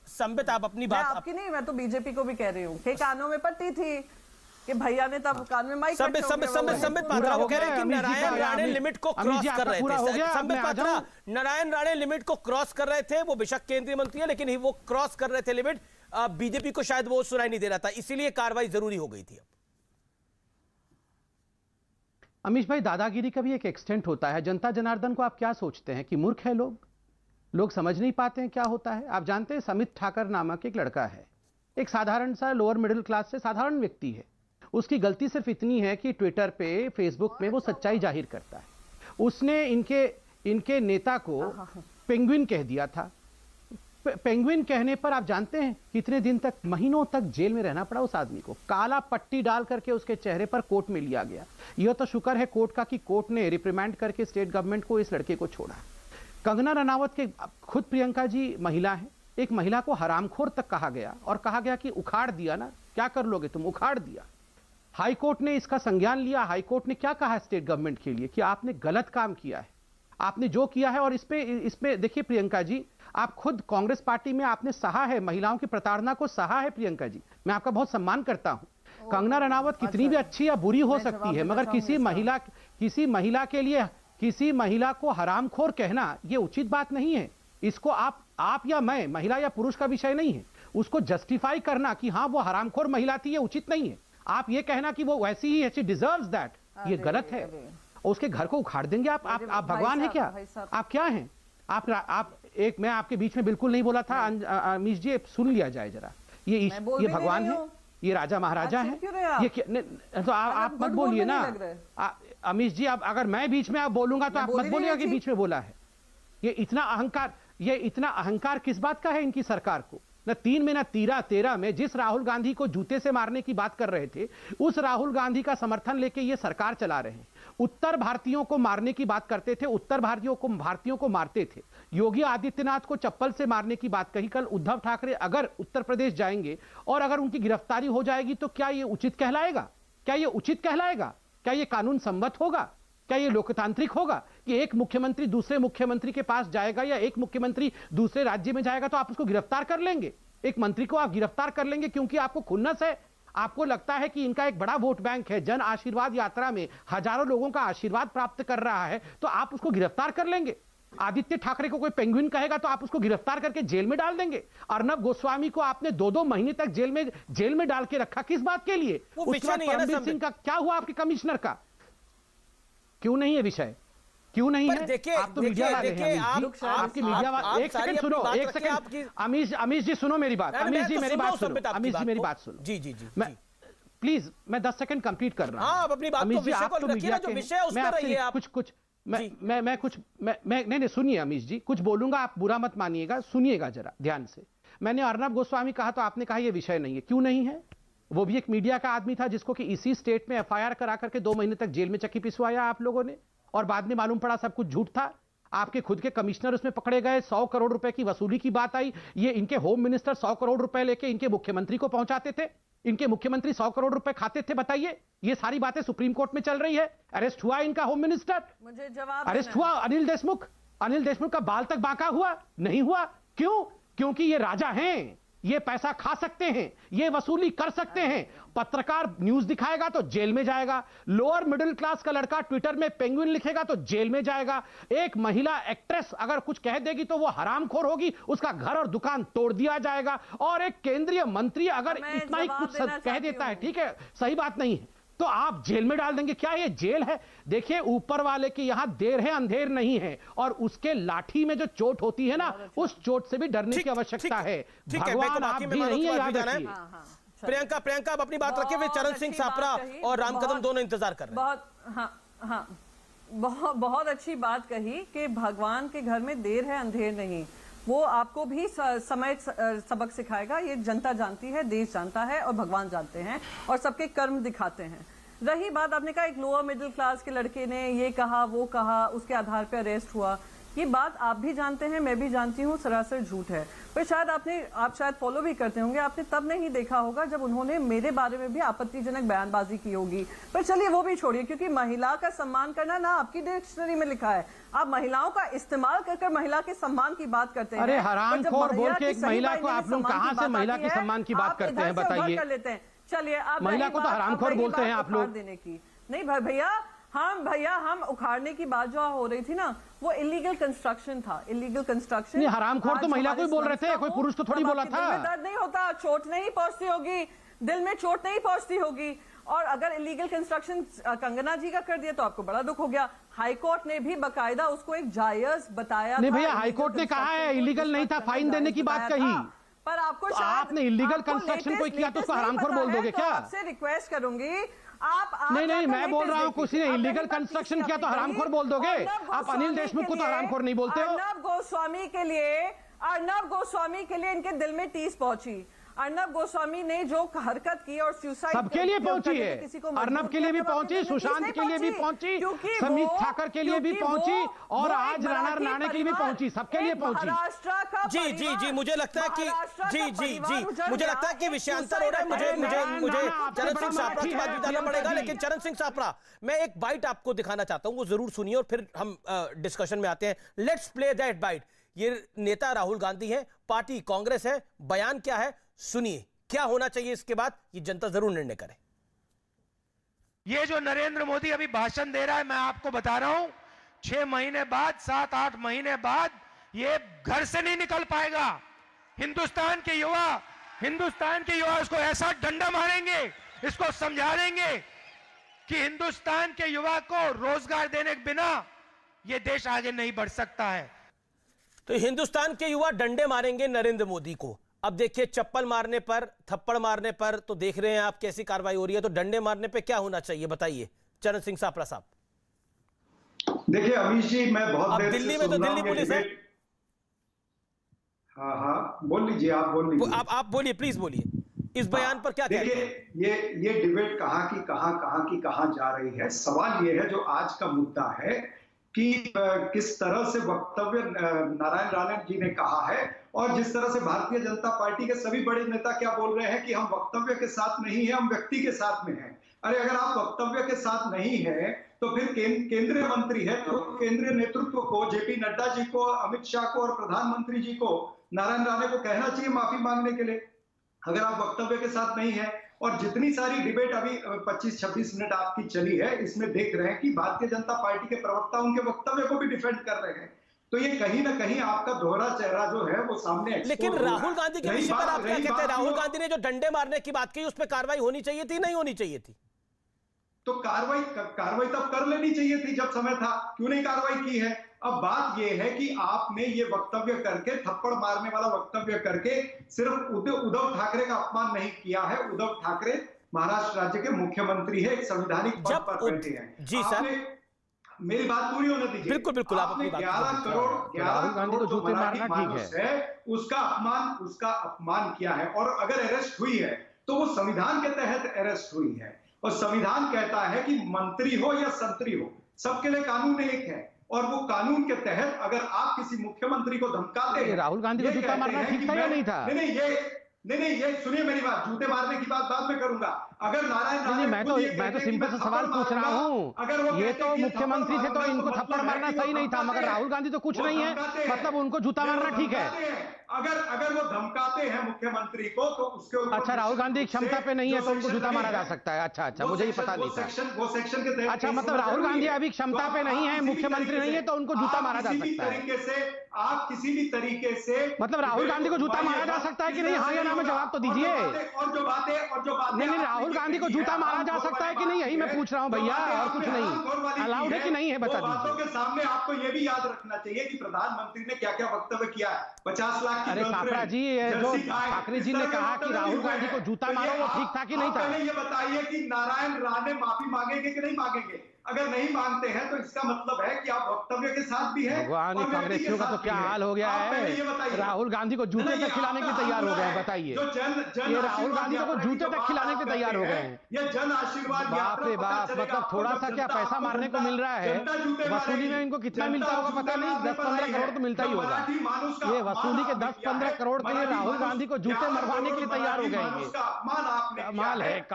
संबित आप अपनी बात आपकी नहीं, मैं तो बीजेपी को भी कह रही हूँ कि कानों में पट्टी थी कि भैया ने तब कान में माइक संबित पात्रा वो कह रहे हैं कि नारायण राणे लिमिट को क्रॉस कर रहे थे। संबित पात्रा, नारायण राणे लिमिट को क्रॉस कर रहे थे, वो बेशक केंद्रीय मंत्री है लेकिन वो क्रॉस कर रहे थे लिमिट। बीजेपी को शायद वो सुनाई नहीं दे रहा था, इसीलिए कार्रवाई जरूरी हो गई थी। अमीश भाई, दादागिरी का भी एक एक्सटेंट होता है। जनता जनार्दन को आप क्या सोचते हैं कि मूर्ख है लोग समझ नहीं पाते हैं क्या होता है? आप जानते हैं समित ठाकर नामक एक लड़का है, एक साधारण सा लोअर मिडिल क्लास से साधारण व्यक्ति है। उसकी गलती सिर्फ इतनी है कि ट्विटर पे, फेसबुक पे वो सच्चाई जाहिर करता है। उसने इनके नेता को पेंगुइन कह दिया था। पेंगुइन कहने पर आप जानते हैं कितने दिन तक, महीनों तक जेल में रहना पड़ा उस आदमी को। काला पट्टी डाल करके उसके चेहरे पर कोर्ट में लिया गया। यह तो शुक्र है कोर्ट का कि कोर्ट ने रिप्रिमेंड करके स्टेट गवर्नमेंट को इस लड़के को छोड़ा। कंगना रनावत के खुद प्रियंका जी महिला है, एक महिला को हरामखोर तक कहा गया और कहा गया कि उखाड़ दिया ना, क्या कर लोगे तुम, उखाड़ दिया। हाई कोर्ट ने इसका संज्ञान लिया। हाई कोर्ट ने क्या कहा स्टेट गवर्नमेंट के लिए कि आपने गलत काम किया है, आपने जो किया है। और इसमें देखिए प्रियंका जी, आप खुद कांग्रेस पार्टी में आपने सहा है, महिलाओं की प्रताड़ना को सहा है प्रियंका जी। मैं आपका बहुत सम्मान करता हूं। कंगना रनावत कितनी भी अच्छी या बुरी हो सकती है, मगर किसी महिला के लिए, किसी महिला को हरामखोर कहना यह उचित बात नहीं है। इसको आप या मैं, महिला या पुरुष का विषय नहीं है, उसको जस्टिफाई करना कि हाँ वो हरामखोर महिला थी, ये उचित नहीं है। आप ये कहना कि वो वैसी ही है, शी डिजर्व्स दैट, ये गलत है। उसके घर को उखाड़ देंगे आप भगवान है क्या? आप क्या हैं? मैं आपके बीच में बिल्कुल नहीं बोला था अमीश जी, सुन लिया जाए जरा। ये भगवान है, ये राजा महाराजा है, ये तो आप मत बोलिए ना अमीश जी। अब अगर मैं बीच में आप बोलूंगा तो आप मत बोलिएगा कि बीच में बोला है। ये इतना अहंकार किस बात का है इनकी सरकार को? न 3 में न 13 में जिस राहुल गांधी को जूते से मारने की बात कर रहे थे, उस राहुल गांधी का समर्थन लेके ये सरकार चला रहे हैं। उत्तर भारतीयों को मारने की बात करते थे, उत्तर भारतीयों को मारते थे। योगी आदित्यनाथ को चप्पल से मारने की बात कही। कल उद्धव ठाकरे अगर उत्तर प्रदेश जाएंगे और अगर उनकी गिरफ्तारी हो जाएगी तो क्या ये उचित कहलाएगा? क्या ये उचित कहलाएगा? क्या ये कानून सम्मत होगा? क्या ये लोकतांत्रिक होगा कि एक मुख्यमंत्री दूसरे मुख्यमंत्री के पास जाएगा या एक मुख्यमंत्री दूसरे राज्य में जाएगा तो आप उसको गिरफ्तार कर लेंगे? एक मंत्री को आप गिरफ्तार कर लेंगे क्योंकि आपको खुन्नस है, आपको लगता है कि इनका एक बड़ा वोट बैंक है, जन आशीर्वाद यात्रा में हजारों लोगों का आशीर्वाद प्राप्त कर रहा है, तो आप उसको गिरफ्तार कर लेंगे? आदित्य ठाकरे को कोई पेंगुइन कहेगा तो आप उसको गिरफ्तार करके जेल में डाल देंगे? अर्नब गोस्वामी को आपने 2-2 महीने तक जेल में डाल के रखा, किस बात के लिए? परमबीर सिंह का क्या हुआ? आपके कमिश्नर का क्यों नहीं है विषय? क्यों नहीं है? आप तो मीडिया वाले हैं, आपकी मीडिया वाले। एक सेकंड सुनो, एक सेकंड अमीश जी सुनो मेरी बात। अमीश जी मेरी बात सुनो। जी प्लीज, मैं 10 सेकंड कंप्लीट कर रहा हूं। आप अपनी बात को विषय को रखिए ना, जो विषय है उस पर रहिए आप। नहीं सुनिए अमीश जी, कुछ बोलूंगा, आप बुरा मत मानिएगा, सुनिएगा जरा ध्यान से। मैंने अर्नब गोस्वामी कहा तो आपने कहा ये विषय नहीं है। क्यों नहीं है? वो भी एक मीडिया का आदमी था जिसको कि इसी स्टेट में एफआईआर करा करके 2 महीने तक जेल में चक्की पिसवाया आप लोगों ने, और बाद में मालूम पड़ा सब कुछ झूठ था। आपके खुद के कमिश्नर उसमें पकड़े गए, 100 करोड़ रुपए की वसूली की बात आई। ये इनके होम मिनिस्टर 100 करोड़ रुपए लेके इनके मुख्यमंत्री को पहुंचाते थे, इनके मुख्यमंत्री 100 करोड़ रुपए खाते थे। बताइए, ये सारी बातें सुप्रीम कोर्ट में चल रही है। अरेस्ट हुआ इनका होम मिनिस्टर, मुझे जवाब अरेस्ट हुआ अनिल देशमुख का बाल तक बांका हुआ नहीं हुआ? क्यों? क्योंकि ये राजा हैं, ये पैसा खा सकते हैं, ये वसूली कर सकते हैं। पत्रकार न्यूज दिखाएगा तो जेल में जाएगा, लोअर मिडिल क्लास का लड़का ट्विटर में पेंगुइन लिखेगा तो जेल में जाएगा, एक महिला एक्ट्रेस अगर कुछ कह देगी तो वो हरामखोर होगी, उसका घर और दुकान तोड़ दिया जाएगा, और एक केंद्रीय मंत्री अगर इतना ही कुछ कह देता है, ठीक है, सही बात नहीं है, तो आप जेल में डाल देंगे। क्या ये जेल है? देखिए, ऊपर वाले की यहां देर है अंधेर नहीं है, और उसके लाठी में जो चोट होती है ना, उस चोट से भी डरने की आवश्यकता है। भगवान आप भी नहीं है, याद रखिए। प्रियंका आप अपनी बात रखिए, फिर चरण सिंह सापरा और राम कदम दोनों इंतजार कर रहे हैं। बहुत अच्छी बात कही कि भगवान के घर में देर है अंधेर नहीं। वो आपको भी समय सबक सिखाएगा। ये जनता जानती है, देश जानता है, और भगवान जानते हैं, और सबके कर्म दिखाते हैं। रही बात, आपने कहा एक लोअर मिडिल क्लास के लड़के ने ये कहा वो कहा, उसके आधार पर अरेस्ट हुआ, ये बात आप भी जानते हैं, मैं भी जानती हूँ, सरासर झूठ है। पर शायद आप शायद फॉलो भी करते होंगे, आपने तब नहीं देखा होगा जब उन्होंने मेरे बारे में भी आपत्तिजनक बयानबाजी की होगी। पर चलिए वो भी छोड़िए, क्योंकि महिला का सम्मान करना ना आपकी डिक्शनरी में लिखा है। आप महिलाओं का इस्तेमाल कर महिला के सम्मान की बात करते हैं। अरे हरामखोर बोल के एक महिला को आप लोग कहां से महिला के सम्मान की बात करते हैं, बताइए। चलिए आप महिला रही को तो बात- हरामखोर अब रही बोलते हैं बात आप लोग। उखाड़ देने की नहीं भैया हम उखाड़ने की बात जो हो रही थी ना, वो इलीगल कंस्ट्रक्शन था, इलीगल कंस्ट्रक्शन। नहीं, हरामखोर तो महिला को ही बोल रहे थे, कोई पुरुष तो थोड़ी बोला था। दिल में दर्द नहीं होता, चोट नहीं पहुंचती होगी, दिल में चोट नहीं पहुंचती होगी। और अगर इलीगल कंस्ट्रक्शन कंगना जी का कर दिया तो आपको बड़ा दुख हो गया। हाईकोर्ट ने भी बकायदा उसको एक जायज बताया। नहीं भैया, हाईकोर्ट ने कहा है इलीगल नहीं था, फाइन देने की बात कही। पर आपको तो आपने इलीगल कंस्ट्रक्शन कोई किया तो उसको हरामखोर बोल दोगे क्या? आपसे रिक्वेस्ट करूंगी आप नहीं, मैं बोल रहा हूँ किसी ने इलीगल कंस्ट्रक्शन किया तो हरामखोर बोल दोगे? आप अनिल देशमुख को तो हरामखोर नहीं बोलते हो। अर्नब गोस्वामी के लिए इनके दिल में टीस पहुंची। अर्नब गोस्वामी ने जो हरकत की और सुसाइड सबके लिए पहुंची है, अर्नब के लिए भी पहुंची, सुशांत के लिए भी पहुंची, समीत ठाकर के लिए भी पहुंची और आज राणा के लिए भी पहुंची, सबके लिए पहुंची। महाराष्ट्र का जी मुझे लगता है कि मुझे लगता है कि विषयांतर हो रहा है। मुझे चरण सिंह सापरा की बात भी डालना पड़ेगा, लेकिन चरण सिंह सापरा, मैं एक बाइट आपको दिखाना चाहता हूं, वो जरूर सुनिए और फिर हम डिस्कशन में आते हैं। Let's play that bite. ये नेता राहुल गांधी है, पार्टी कांग्रेस है, बयान क्या है सुनिए, क्या होना चाहिए इसके बाद ये जनता जरूर निर्णय करे। ये जो नरेंद्र मोदी अभी भाषण दे रहा है, मैं आपको बता रहा हूं 6 महीने बाद, 7-8 महीने बाद ये घर से नहीं निकल पाएगा। हिंदुस्तान के युवा इसको ऐसा डंडा मारेंगे, इसको समझा देंगे कि हिंदुस्तान के युवा को रोजगार देने के बिना ये देश आगे नहीं बढ़ सकता है। तो हिंदुस्तान के युवा डंडे मारेंगे नरेंद्र मोदी को। अब देखिए, चप्पल मारने पर, थप्पड़ मारने पर तो देख रहे हैं आप कैसी कार्रवाई हो रही है, तो डंडे मारने पे क्या होना चाहिए बताइए चरण सिंह सापरा साहब। देखिए अमीश जी, मैं बहुत अब देर दिल्ली से में तो सुन रहा दिल्ली हूं पुलिस है। हाँ बोल लीजिए, आप बोल लीजिए। आप बोलिए, प्लीज बोलिए, इस बयान पर क्या कहते हैं? देखिए ये डिबेट कहां जा रही है। सवाल ये है जो आज का मुद्दा है कि किस तरह से वक्तव्य नारायण राणे जी ने कहा है और जिस तरह से भारतीय जनता पार्टी के सभी बड़े नेता क्या बोल रहे हैं कि हम वक्तव्य के साथ नहीं है, हम व्यक्ति के साथ में हैं। अरे अगर आप वक्तव्य के साथ नहीं है तो फिर केंद्रीय मंत्री है तो केंद्रीय नेतृत्व को, जेपी नड्डा जी को, अमित शाह को और प्रधानमंत्री जी को, नारायण राणे को कहना चाहिए माफी मांगने के लिए, अगर आप वक्तव्य के साथ नहीं है। और जितनी सारी डिबेट अभी 25-26 मिनट आपकी चली है, इसमें देख रहे हैं कि भारतीय जनता पार्टी के प्रवक्ता उनके वक्तव्य को भी डिफेंड कर रहे हैं। तो ये कहीं ना कहीं आपका दोहरा चेहरा जो है वो सामने। लेकिन राहुल गांधी के विषय पर आप क्या कहते हैं? राहुल गांधी ने जो डंडे मारने की बात की, उस पर कार्रवाई होनी चाहिए थी, नहीं होनी चाहिए थी? तो कार्रवाई तब कर लेनी चाहिए थी जब समय था, क्यों नहीं कार्रवाई की है? अब बात यह है कि आपने ये वक्तव्य करके, थप्पड़ मारने वाला वक्तव्य करके सिर्फ उद्धव ठाकरे का अपमान नहीं किया है। उद्धव ठाकरे महाराष्ट्र राज्य के मुख्यमंत्री है, एक संवैधानिक पद पर बैठे हैं। जी सर, मेरी बात पूरी होने दीजिए। बिल्कुल आप अपनी बात 11 करोड़ जो मराठी मानुस है उसका अपमान किया है। और अगर अरेस्ट हुई है तो वो संविधान के तहत अरेस्ट हुई है, और संविधान कहता है कि मंत्री हो या संतरी हो, सबके लिए कानून एक है। और वो कानून के तहत अगर आप किसी मुख्यमंत्री को धमकाते हैं, राहुल गांधी को जूता मारना ठीक था या नहीं था? नहीं, ये सुनिए मेरी बात, जूते मारने की बात बाद में करूंगा। अगर नारायण राणे, मैं तो सिंपल सा सवाल पूछ रहा हूँ। ये तो मुख्यमंत्री थे तो इनको थप्पड़ मारना सही नहीं था, मगर राहुल गांधी तो कुछ नहीं है, मतलब उनको जूता मारना ठीक है। अगर वो धमकाते हैं मुख्यमंत्री को तो उसके ऊपर, अच्छा, राहुल गांधी क्षमता पे नहीं है तो उनको जूता मारा जा सकता है। अच्छा, मुझे ये पता नहीं था। वो सेक्शन के तहत, अच्छा, मतलब राहुल गांधी अभी क्षमता पे नहीं है, मुख्यमंत्री नहीं है तो उनको जूता मारा जा सकता है। आप किसी भी तरीके से, मतलब राहुल गांधी को जूता मारा जा सकता है कि नहीं? हाँ या ना में जवाब तो दीजिए। और जो बातें नहीं, राहुल गांधी को जूता मारा जा सकता है कि नहीं, यही मैं पूछ रहा हूँ भैया, और कुछ नहीं। अलाउड है कि नहीं है बता दीजिए। बातों के सामने आपको ये भी याद रखना चाहिए कि प्रधानमंत्री ने क्या क्या वक्तव्य किया है। 50 लाख की, अरे सापरा जी, जो ठाकरे जी ने कहा कि राहुल गांधी को जूता मारो, वो ठीक था कि नहीं था? पहले ये बताइए कि नारायण राणे माफी मांगेंगे कि नहीं मांगेंगे? अगर नहीं मांगते हैं तो इसका मतलब है कि आप वक्तव्य के साथ भी हैं। भगवान, कांग्रेसियों का तो क्या हाल हो गया है, राहुल गांधी को जूते तक खिलाने के लिए तैयार हो गए हैं। बताइए, ये राहुल गांधी को जूते तक खिलाने के लिए तैयार हो गए हैं। ये जन आशीर्वाद, बाप रे बाप, मतलब थोड़ा सा क्या पैसा मारने को मिल रहा है, वसूली में इनको कितना मिलता होगा पता नहीं, 10-15 करोड़ तो मिलता ही होगा। ये वसूली के 10-15 करोड़ के लिए राहुल गांधी को जूते मरवाने के लिए तैयार हो गए। कमाल है।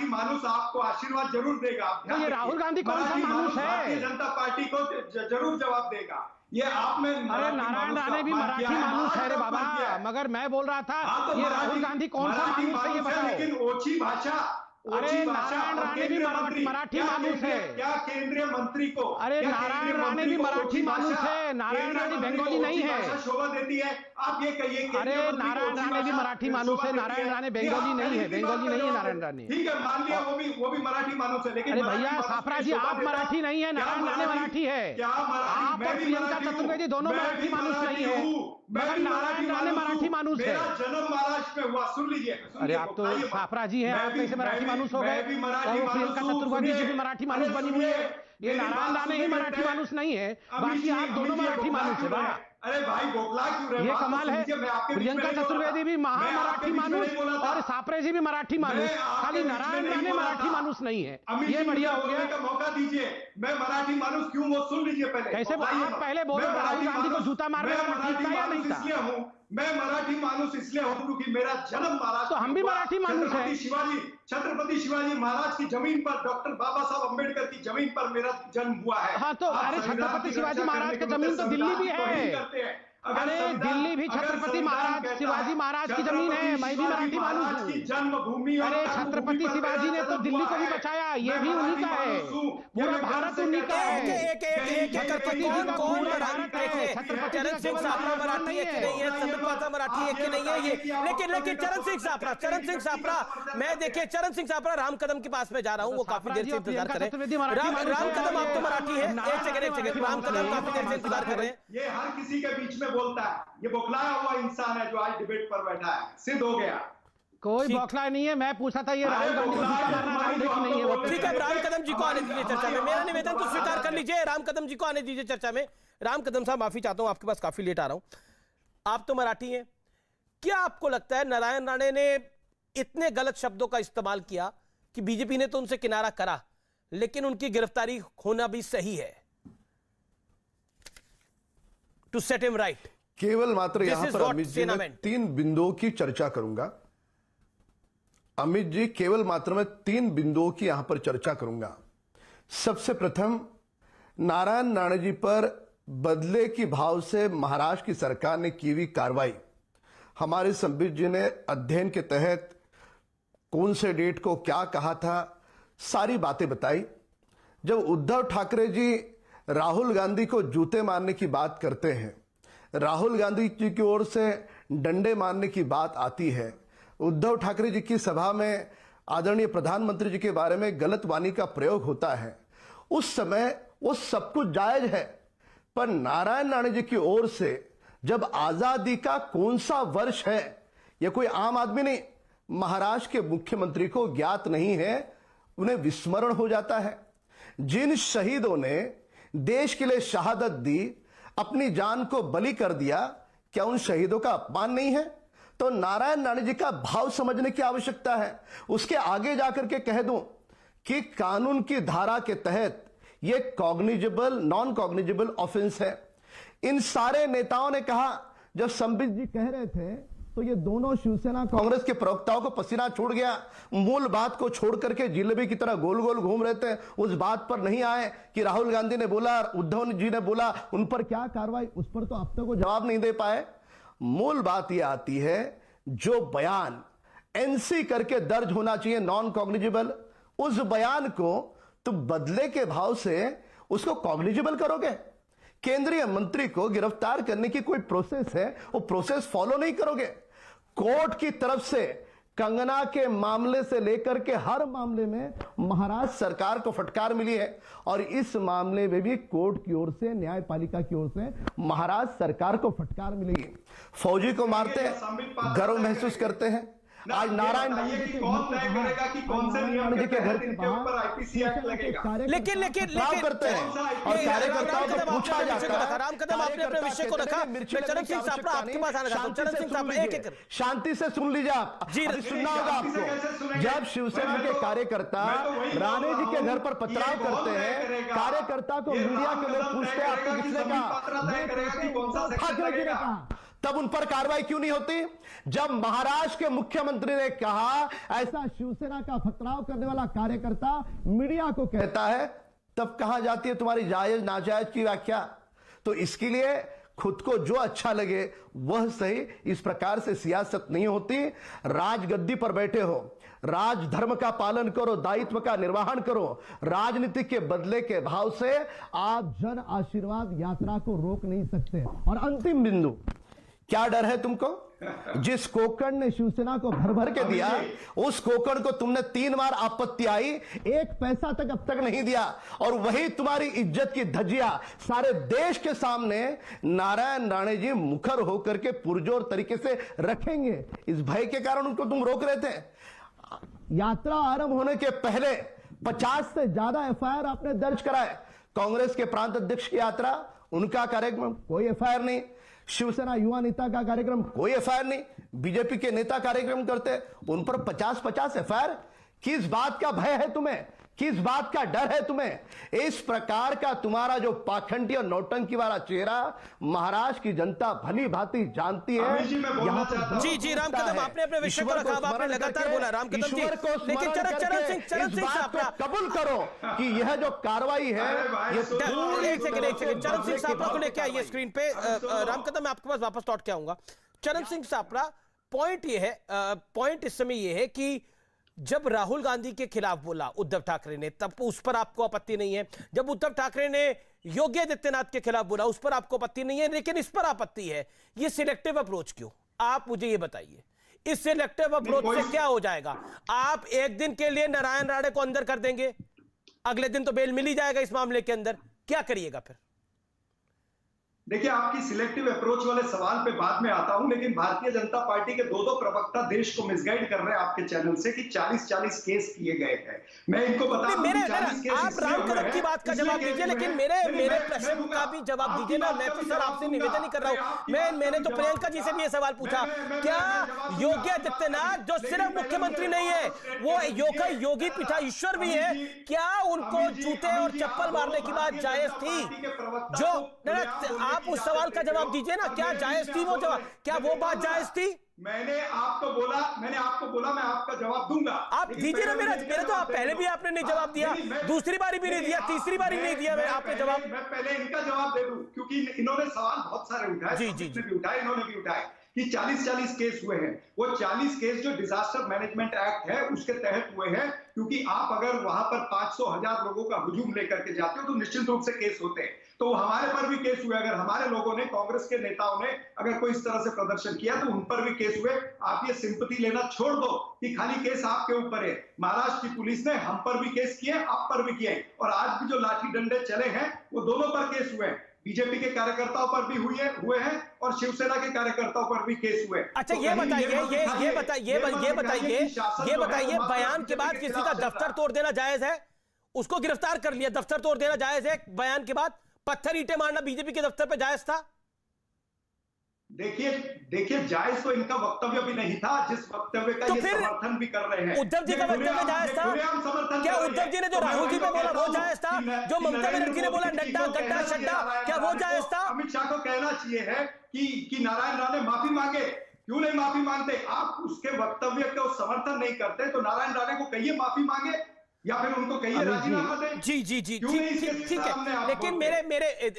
मानुष आपको आशीर्वाद जरूर देगा। ये राहुल गांधी कौन सा मानुस है? भारतीय जनता पार्टी को जरूर जवाब देगा। ये आप में अरे नारायण राणे भी मराठी मानुस है रे बाबा, मगर मैं बोल रहा था ये राहुल गांधी कौन सा मानुस है ये बताओ। लेकिन ओछी भाषा, अरे नारायण राणे भी मराठी मानुस है। क्या केंद्रीय मंत्री को, अरे नारायण राणे भी मराठी मानुस है, नारायण राणे बंगाली नहीं है। शोभा देती है, आप ये कहिए। अरे नारायण राणे भी मराठी मानुस है, नारायण राणे बंगाली नहीं है, बंगाली नहीं है नारायण राणे। ठीक है, मान लिया वो भी मराठी मानुस है, लेकिन अरे भैया साफरा जी आप मराठी नहीं है, नारायण राणे मराठी है। आप और प्रियंका चतुर्वेदी दोनों मराठी मानुस नहीं है, मगर नारायण राणे मराठी मानुस है। मेरा जन्म महाराष्ट्र में हुआ, सुन लीजिए। अरे आप तो साफरा जी हैं, आप कैसे मराठी मानुस हो गए? और वो प्रियंका चतुर्वेदी जी भी मराठी मानुस बनी हुई है। ये नारायण राणे ही मराठी मानुस नहीं है, बाकी आप दोनों मराठी मानुस है बाबा। अरे भाई बोखला क्यों रहे? ये कमाल है, प्रियंका चतुर्वेदी भी महामराठी मानुस और सापरे जी भी मराठी मानुस, खाली नारायण राणे मराठी मानुस नहीं है। ये बढ़िया हो गया। मौका दीजिए, मैं मराठी मानुस क्यों, वो सुन लीजिए पहले। कैसे आप पहले बोलो राहुल गांधी को जूता मारने वाला ठीक था या नहीं था? मैं मराठी मानुस इसलिए हूं क्योंकि मेरा जन्म महाराष्ट्र, तो हम भी मराठी मानुस हैं। छत्रपति शिवाजी महाराज की जमीन पर, डॉक्टर बाबा साहब अम्बेडकर की जमीन पर मेरा जन्म हुआ है। हाँ तो अरे छत्रपति शिवाजी महाराज की जमीन तो दिल्ली भी है। अरे दिल्ली भी छत्रपति महाराज शिवाजी महाराज की जमीन है, मैं भी मराठी मानुस हूँ। जन्मभूमि, अरे छत्रपति शिवाजी ने तो दिल्ली को भी बचाया, ये भी उन्हीं का है, पूरा भारत उन्हीं का है। कौन चरण सिंह सापरा मराठी है कि नहीं है, संबित पात्रा मराठी है कि नहीं है ये, लेकिन चरण सिंह सापरा मैं देखिए चरण सिंह सापरा राम कदम के पास में जा रहा हूँ, वो काफी देर से इंतजार कर रहे हैं। राम कदम आप तो मराठी है, एक सेकंड राम कदम काफी देर से इंतजार कर रहे हैं। ये हर किसी के बीच में बोलता है, ये बौखलाया हुआ इंसान है जो आज डिबेट पर बैठा है, सिद्ध हो गया। कोई बौखला नहीं है, मैं पूछा था ये राहुल गांधी को जूता मारना राहुल गांधी नहीं है वो। ठीक है, राम कदम जी को आने दीजिए चर्चा में, मेरा निवेदन तो स्वीकार कर लीजिए, राम कदम जी को आने दीजिए चर्चा में। राम कदम साहब माफी चाहता हूं, आपके पास काफी लेट आ रहा हूं। आप तो मराठी हैं, क्या आपको लगता है नारायण राणे ने इतने गलत शब्दों का इस्तेमाल किया कि बीजेपी ने तो उनसे किनारा करा, लेकिन उनकी गिरफ्तारी होना भी सही है? To set him right. केवल मात्र यहां पर अमित जी मैं 3 बिंदुओं की चर्चा करूंगा। अमित जी केवल मात्र मैं 3 बिंदुओं की यहां पर चर्चा करूंगा। सबसे प्रथम, नारायण राणे जी पर बदले की भाव से महाराष्ट्र की सरकार ने की हुई कार्रवाई, हमारे संबित जी ने अध्ययन के तहत कौन से डेट को क्या कहा था, सारी बातें बताई। जब उद्धव ठाकरे जी राहुल गांधी को जूते मारने की बात करते हैं, राहुल गांधी जी की ओर से डंडे मारने की बात आती है, उद्धव ठाकरे जी की सभा में आदरणीय प्रधानमंत्री जी के बारे में गलत वाणी का प्रयोग होता है, उस समय वो सब कुछ जायज है। पर नारायण राणे जी की ओर से जब आजादी का कौन सा वर्ष है, यह कोई आम आदमी नहीं, महाराष्ट्र के मुख्यमंत्री को ज्ञात नहीं है, उन्हें विस्मरण हो जाता है। जिन शहीदों ने देश के लिए शहादत दी, अपनी जान को बलि कर दिया, क्या उन शहीदों का अपमान नहीं है? तो नारायण राणे जी का भाव समझने की आवश्यकता है। उसके आगे जाकर के कह दूं कि कानून की धारा के तहत यह कॉग्निजेबल नॉन कॉग्निजेबल ऑफेंस है। इन सारे नेताओं ने कहा, जब संबित जी कह रहे थे तो ये दोनों शिवसेना कांग्रेस के प्रवक्ताओं को पसीना छूट गया। मूल बात को छोड़ करके जिलेबी की तरह गोल गोल घूम रहे थे, उस बात पर नहीं आए कि राहुल गांधी ने बोला, उद्धव जी ने बोला, उन पर क्या कार्रवाई, उस पर तो अब तक वो जवाब नहीं दे पाए। मूल बात यह आती है, जो बयान एनसी करके दर्ज होना चाहिए नॉन कॉग्निजेबल, उस बयान को तुम बदले के भाव से उसको कॉग्निजेबल करोगे। केंद्रीय मंत्री को गिरफ्तार करने की कोई प्रोसेस है, वो प्रोसेस फॉलो नहीं करोगे। कोर्ट की तरफ से कंगना के मामले से लेकर के हर मामले में महाराष्ट्र सरकार को फटकार मिली है, और इस मामले में भी कोर्ट की ओर से, न्यायपालिका की ओर से महाराष्ट्र सरकार को फटकार मिलेगी। फौजी को मारते हैं, गर्व महसूस करते हैं। आज नारायण राणे जी के घर के ऊपर आईपीसी एक्ट लगेगा, लेकिन करते हैं और कार्यकर्ताओं को पूछा जाता है। राम कदम आपने अपने विषय को रखा, चरण सिंह सापरा आपके पास आना चाहता हूं। चरण सिंह सापरा एक शांति से सुन लीजिए, आप जी सुनना होगा आपको। जब शिवसेना के कार्यकर्ता राणे जी के घर पर पथराव करते हैं, कार्यकर्ता को मीडिया के लोग पूछते हैं आपको किसने कहा, ठाकरे जी ने कहा, तब उन पर कार्रवाई क्यों नहीं होती? जब महाराष्ट्र के मुख्यमंत्री ने कहा, ऐसा शिवसेना का पथराव करने वाला कार्यकर्ता मीडिया को कहता है, तब कहां जाती है तुम्हारी जायज नाजायज की व्याख्या? तो इसके लिए खुद को जो अच्छा लगे वह सही। इस प्रकार से सियासत नहीं होती। राजगद्दी पर बैठे हो, राजधर्म का पालन करो, दायित्व का निर्वहन करो। राजनीति के बदले के भाव से आप जन आशीर्वाद यात्रा को रोक नहीं सकते। और अंतिम बिंदु, क्या डर है तुमको? जिस कोकण ने शिवसेना को भर भर के दिया, उस कोकण को तुमने 3 बार आपत्ति आई, 1 पैसा तक अब तक नहीं दिया। और वही तुम्हारी इज्जत की धज्जियां सारे देश के सामने नारायण राणे जी मुखर होकर के पुरजोर तरीके से रखेंगे। इस भय के कारण उनको तुम रोक रहे थे। यात्रा आरंभ होने के पहले 50 से ज्यादा एफआईआर आपने दर्ज कराए। कांग्रेस के प्रांत अध्यक्ष की यात्रा, उनका कार्यक्रम, कोई एफआईआर नहीं। शिवसेना युवा नेता का कार्यक्रम, कोई एफआईआर नहीं। बीजेपी के नेता कार्यक्रम करते, उन पर 50-50 एफआईआर। किस बात का भय है तुम्हें? किस बात का डर है तुम्हें? इस प्रकार का तुम्हारा जो पाखंडी और नौटंकी वाला चेहरा महाराष्ट्र की जनता भली भांति जानती है। यहाँ पर जी राम कदम, आपने अपने विषय को रखा, आपने लगातार बोला राम कदम जी, लेकिन चरण सिंह सापरा कबूल करो कि यह जो कार्रवाई है, एक सेकंड चरण सिंह सापरा को लेके आइए स्क्रीन पे। राम कदम, मैं आपके पास वापस लौट के आऊंगा। चरण सिंह सापरा, पॉइंट इस समय यह है कि जब राहुल गांधी के खिलाफ बोला उद्धव ठाकरे ने, तब उस पर आपको आपत्ति नहीं है। जब उद्धव ठाकरे ने योगी आदित्यनाथ के खिलाफ बोला, उस पर आपको आपत्ति नहीं है, लेकिन इस पर आपत्ति है। ये सिलेक्टिव अप्रोच क्यों? आप मुझे ये बताइए, इस सिलेक्टिव अप्रोच से क्या हो जाएगा? आप एक दिन के लिए नारायण राणे को अंदर कर देंगे, अगले दिन तो बेल मिल ही जाएगा इस मामले के अंदर, क्या करिएगा फिर? देखिए, आपकी सिलेक्टिव अप्रोच वाले सवाल पे बाद में आता हूं, लेकिन भारतीय जनता पार्टी के 2 प्रवक्ता देश को मिसगाइड कर रहे हैं आपके चैनल से कि 40-40 केस किए गए हैं। मैं इनको बता दूं कि 40 केस आप राम कदम की बात का जवाब दीजिए, लेकिन मेरे प्रश्न का भी जवाब दीजिए ना। मैं तो सर आपसे निवेदन ही कर रहा हूं। मैंने तो प्रियंका जी से भी ये सवाल पूछा, क्या योगी आदित्यनाथ जो सिर्फ मुख्यमंत्री नहीं है, वो योगी पीठाधीश्वर भी है, क्या उनको जूते और चप्पल मारने की बात जायज थी? जो आप उस सवाल का जवाब दीजिए ना, क्या जायज थी वो जवाब? क्या वो बात जायज थी? मैंने आपको बोला मैं आपका जवाब दूंगा। आप दीजिए ना। मेरे तो आप पहले भी आपने नहीं जवाब दिया, दूसरी बारी भी नहीं दिया, तीसरी बारी नहीं दिया मैं आपने जवाब। मैं पहले इनका जवाब दे दूं, क्योंकि इन्होंने सवाल बहुत सारे उठाए। जी भी उठाए, इन्होंने भी उठाए कि 40-40 केस हुए हैं। वो 40 केस जो डिजास्टर मैनेजमेंट एक्ट है उसके तहत हुए हैं, क्योंकि आप अगर वहां पर 500-1000 लोगों का हुजूम लेकर के जाते हो तो निश्चित रूप से केस होते हैं। तो हमारे पर भी केस हुए। अगर हमारे लोगों ने, कांग्रेस के नेताओं ने अगर कोई इस तरह से प्रदर्शन किया तो उन पर भी केस हुए। आप ये सिंपैथी लेना छोड़ दो कि खाली केस आपके ऊपर है। महाराष्ट्र की पुलिस ने हम पर भी केस किए, आप पर भी किए, और आज भी जो लाठी डंडे चले हैं वो दोनों पर केस हुए। बीजेपी के कार्यकर्ताओं पर भी हुए हैं और शिवसेना के कार्यकर्ताओं पर भी केस हुए। अच्छा, ये बताइए बयान के बाद किसी का दफ्तर तोड़ देना जायज है? उसको गिरफ्तार कर लिया, दफ्तर तोड़ देना जायज है? बयान के बाद पत्थर ईंटें मारना बीजेपी के दफ्तर पे जायज था? देखिए जायज तो इनका वक्तव्य भी नहीं था, जिस वक्तव्य का तो ये समर्थन भी कर रहे हैं। उद्धव जी का वक्तव्य जायज था? क्या उद्धव जी ने जो राहुल जी पे बोला वो जायज था? जो ममता बनर्जी ने बोला नड्डा गड्ढा शड्डा, क्या वो जायज था? अमित शाह को कहना चाहिए है कि नारायण राणे माफी मांगे। क्यों नहीं माफी मांगते? आप उसके वक्तव्य को समर्थन नहीं करते तो नारायण राणे को कहिए माफी मांगे, या फिर उनको कहिए राजीनामा दें। जी ठीक है, लेकिन मेरे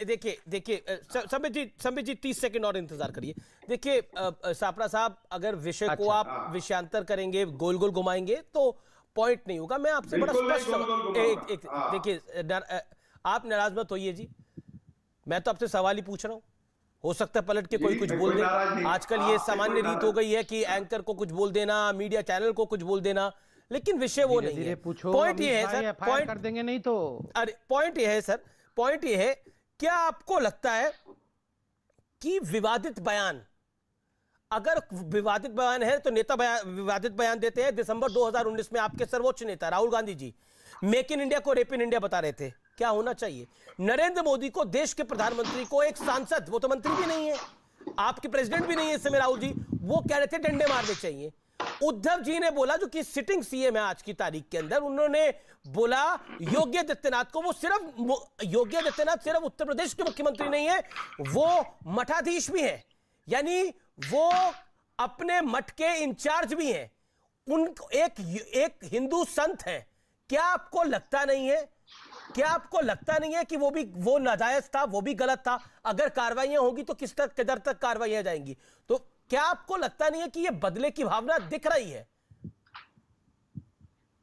देखिए संबित जी 30 सेकंड और इंतजार करिए। देखिए सापरा साहब, अगर विषय को आप विषयांतर करेंगे, गोल गोल घुमाएंगे तो पॉइंट नहीं होगा। मैं आपसे बड़ा स्पष्ट देखिए, आप नाराज मत होइए जी, मैं तो आपसे सवाल ही पूछ रहा हूं। हो सकता है पलट के कोई कुछ बोल दे। आजकल ये सामान्य रीत हो गई है कि एंकर को कुछ बोल देना, मीडिया चैनल को कुछ बोल देना, लेकिन विषय वो नहीं है। पॉइंट ये है सर, पॉइंट कर देंगे नहीं तो। अरे पॉइंट ये है सर, पॉइंट ये है, क्या आपको लगता है कि विवादित बयान, अगर विवादित बयान है तो नेता विवादित बयान देते हैं? दिसंबर 2019 में आपके सर्वोच्च नेता Rahul Gandhi ji make in India को रेप इन इंडिया बता रहे थे। क्या होना चाहिए? नरेंद्र मोदी को, देश के प्रधानमंत्री को, एक सांसद, वो तो मंत्री भी नहीं है, आपके प्रेसिडेंट भी नहीं है इस समय राहुल जी, वो कह रहे थे डंडे मारने चाहिए। उद्धव जी ने बोला, जो कि सिटिंग सीएम है आज की तारीख के अंदर, उन्होंने बोला योगी आदित्यनाथ को, योगी आदित्यनाथ सिर्फ उत्तर प्रदेश के मुख्यमंत्री नहीं है, वो मठाधीश भी है, यानी वो अपने मठ के इंचार्ज भी हैं, उन एक हिंदू संत हैं। क्या आपको लगता नहीं है, क्या आपको लगता नहीं है कि वो नाजायज था, वो भी गलत था? अगर कार्रवाइयां होगी तो किस तक किधर तक कार्रवाइयां जाएंगी? तो क्या आपको लगता नहीं है कि ये बदले की भावना दिख रही है?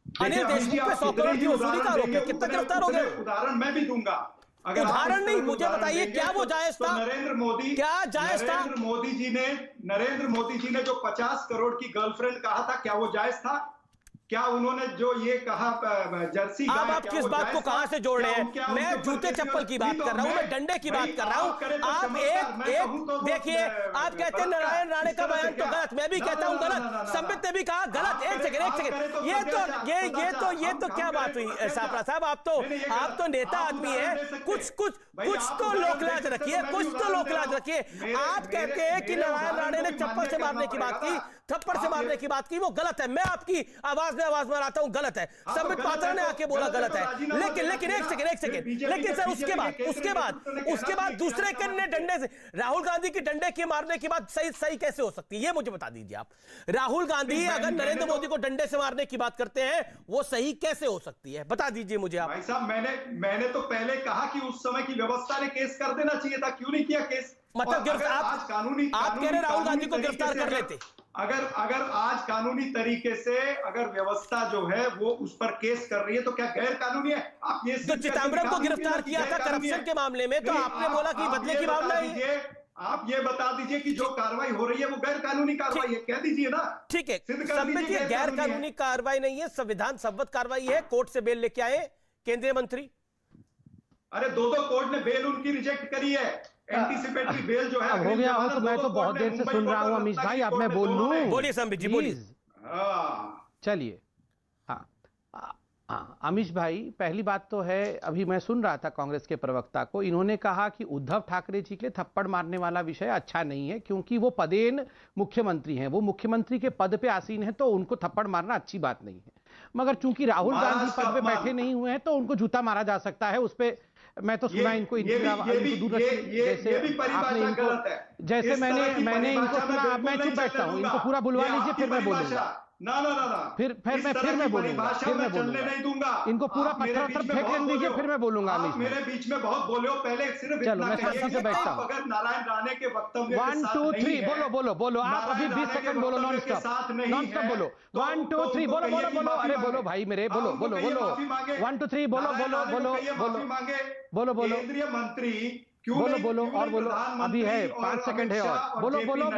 अनिल देशमुख पे 100 करोड़ की वसूली का आरोप है, कितना गिरफ्तार हो गए? उदाहरण मैं भी दूंगा। उदाहरण नहीं, मुझे बताइए क्या वो जायज था? नरेंद्र मोदी, क्या जायज था? नरेंद्र मोदी जी ने जो 50 करोड़ की गर्लफ्रेंड कहा था, क्या वो जायज था? क्या उन्होंने जो ये कहा जर्सी गाय, आप किस बात को कहां से जोड़ रहे हैं? मैं जूते चप्पल की बात कर रहा हूं, मैं डंडे की बात कर रहा हूं। आप एक देखिए, आप कहते हैं नारायण राणे का बयान तो गलत, मैं भी कहता हूं गलत, संबित ने भी कहा गलत। एक सेकंड, ये तो क्या बात हुई सापरा साहब? आप तो नेता आदमी है, कुछ तो लोकलाज रखिए, कुछ तो लोकलाज रखिए। आप कहते हैं कि नारायण राणे ने चप्पल से मारने की बात की, थप्पड़ से मारने की बात की, वो गलत है। मैं आपकी आवाज में आवाज मारता हूं, गलत है। संबित पात्रा ने आके बोला गलत है। लेकिन एक सेकंड, लेकिन सर उसके बाद दूसरे ने डंडे से, राहुल गांधी की डंडे के मारने की बात सही कैसे हो सकती है? ये मुझे बता दीजिए आप। राहुल गांधी अगर नरेंद्र मोदी को डंडे से मारने की बात करते हैं, वो सही कैसे हो सकती है? बता दीजिए मुझे आप। भाई साहब, मैंने तो पहले कहा कि उस समय की व्यवस्था ने केस कर देना चाहिए था, क्यों नहीं किया केस? मतलब आप कह रहे राहुल गांधी को गिरफ्तार कर लेते? अगर आज कानूनी तरीके से अगर व्यवस्था जो है वो उस पर केस कर रही है तो क्या गैर कानूनी है? आप ये तो चिदंबरम को गिरफ्तार किया था करप्शन के मामले में, तो आपने बोला कि बदले की भावना है। आप ये बता दीजिए कि जो कार्रवाई हो रही है वो गैर कानूनी कार्रवाई है, कह दीजिए ना। ठीक है, संबित, ये गैर कानूनी कार्रवाई नहीं है, संविधान सम्मत कार्रवाई है। कोर्ट से बेल लेके आए केंद्रीय मंत्री। अरे दो कोर्ट ने बेल उनकी रिजेक्ट करी है। एंटीसिपेटरी बेल जो है हो गया हो, तो मैं तो बहुत देर से सुन रहा हूं अमीश भाई, अब मैं बोल लूं? बोलिए संबित जी, बोलिए। चलिए, हाँ अमीश भाई, पहली बात तो है, अभी मैं सुन रहा था कांग्रेस के प्रवक्ता को, इन्होंने कहा कि उद्धव ठाकरे जी के लिए थप्पड़ मारने वाला विषय अच्छा नहीं है, क्योंकि वो पदेन मुख्यमंत्री हैं, वो मुख्यमंत्री के पद पे आसीन है, तो उनको थप्पड़ मारना अच्छी बात नहीं है। मगर चूंकि राहुल गांधी पद पे बैठे नहीं हुए हैं, तो उनको जूता मारा जा सकता है। उस पर मैं तो सुना इनको दूर जैसे आपने इनको, जैसे मैंने इनको सुना। अब मैं चुप बैठता हूँ, इनको पूरा बुलवा लीजिए, फिर मैं बोलूंगा। ना फिर मैं बोलूंगा, नहीं दूंगा। इनको पूरा पत्थर फेंक दीजिए, फिर मैं बोलूंगा। मेरे बीच में बहुत बोले हो, पहले सिर्फ चलो मैं शांति से बैठता हूँ। अगर नारायण राणे के वक्तव्य 1 2 3 बोलो, आप अभी 20 सेकंड बोलो, नॉन स्टॉप बोलो। 1 2 3 बोलो, अरे बोलो भाई मेरे, बोलो 1 2 3 बोलो। केंद्रीय मंत्री बोलो और बोलो, अभी है 5 सेकंड है और बोलो,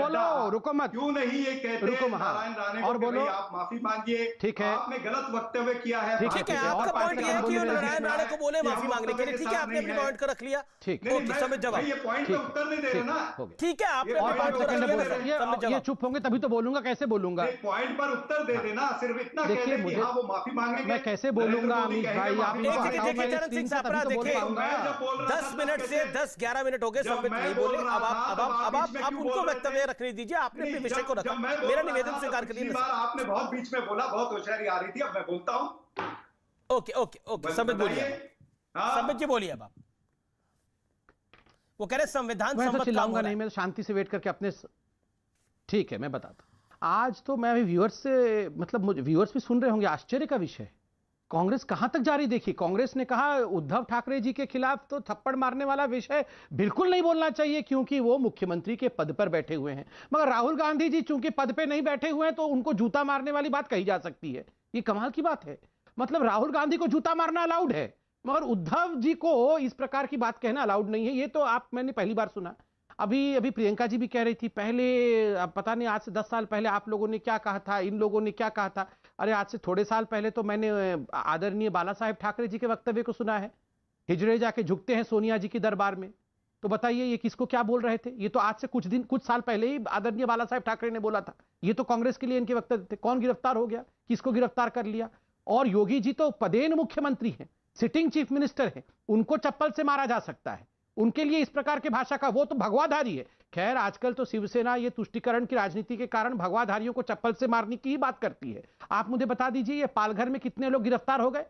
रुको मत, क्यों नहीं ये कहते रुको, नारायण राणे और बोलो, आप माफी मांगिए। ठीक है, आपने गलत वक्तव्य किया है। ठीक है, आपका पॉइंट ये है कि नारायण राणे को बोले माफी मांगने के लिए, ठीक है, आपने अपने पॉइंट को रख लिया। ठीक, समझ जवाब, ये पॉइंट पे उत्तर नहीं दे रहे ना। ठीक है, आपने और 5 सेकंड बोल, ये चुप होंगे तभी तो बोलूंगा, कैसे बोलूंगा? पॉइंट पर उत्तर दे देना, सिर्फ इतना देखिए मुझे, वो माफी मांगेंगे। मैं कैसे बोलूंगा अमीश भाई? आप 10 मिनट से 10-11 मिनट हो गए, संबित नहीं बोले। अब आप उनको वक्तव्य रखने दीजिए, आपने अपने विषय को रखा, मेरा निवेदन स्वीकार करिए। आपने बहुत बीच में बोला, बहुत होशियारी आ रही थी, अब मैं बोलता हूं। ओके, संबित बोलिए, संबित जी बोलिए। अब आप, वो कह रहे संविधान सम्मत चिल्लाऊंगा नहीं, मैं शांति से वेट करके अपने, ठीक है मैं बताता हूं। आज तो मैं अभी व्यूअर्स से, मतलब व्यूअर्स भी सुन रहे होंगे, आश्चर्य का विषय, कांग्रेस कहां तक जारी देखी। कांग्रेस ने कहा उद्धव ठाकरे जी के खिलाफ तो थप्पड़ मारने वाला विषय बिल्कुल नहीं बोलना चाहिए, क्योंकि वो मुख्यमंत्री के पद पर बैठे हुए हैं। मगर राहुल गांधी जी चूंकि पद पे नहीं बैठे हुए हैं, तो उनको जूता मारने वाली बात कही जा सकती है। ये कमाल की बात है, मतलब राहुल गांधी को जूता मारना अलाउड है, मगर उद्धव जी को इस प्रकार की बात कहना अलाउड नहीं है। ये तो मैंने पहली बार सुना। अभी प्रियंका जी भी कह रही थी, पहले अब पता नहीं आज से 10 साल पहले आप लोगों ने क्या कहा था, इन लोगों ने क्या कहा था। अरे आज से थोड़े साल पहले तो मैंने आदरणीय बाला साहेब ठाकरे जी के वक्तव्य को सुना है, हिजड़े जाके झुकते हैं सोनिया जी की दरबार में। तो बताइए ये किसको क्या बोल रहे थे? ये तो आज से कुछ साल पहले ही आदरणीय बाला साहेब ठाकरे ने बोला था। ये तो कांग्रेस के लिए इनके वक्तव्य थे। कौन गिरफ्तार हो गया, किसको गिरफ्तार कर लिया? और योगी जी तो पदेन मुख्यमंत्री हैं, सिटिंग चीफ मिनिस्टर हैं, उनको चप्पल से मारा जा सकता है। उनके लिए इस प्रकार के भाषा का, वो तो भगवाधारी है। खैर आजकल तो शिवसेना ये तुष्टीकरण की राजनीति के कारण भगवाधारियों को चप्पल से मारने की ही बात करती है। आप मुझे बता दीजिए, ये पालघर में कितने लोग गिरफ्तार हो गए?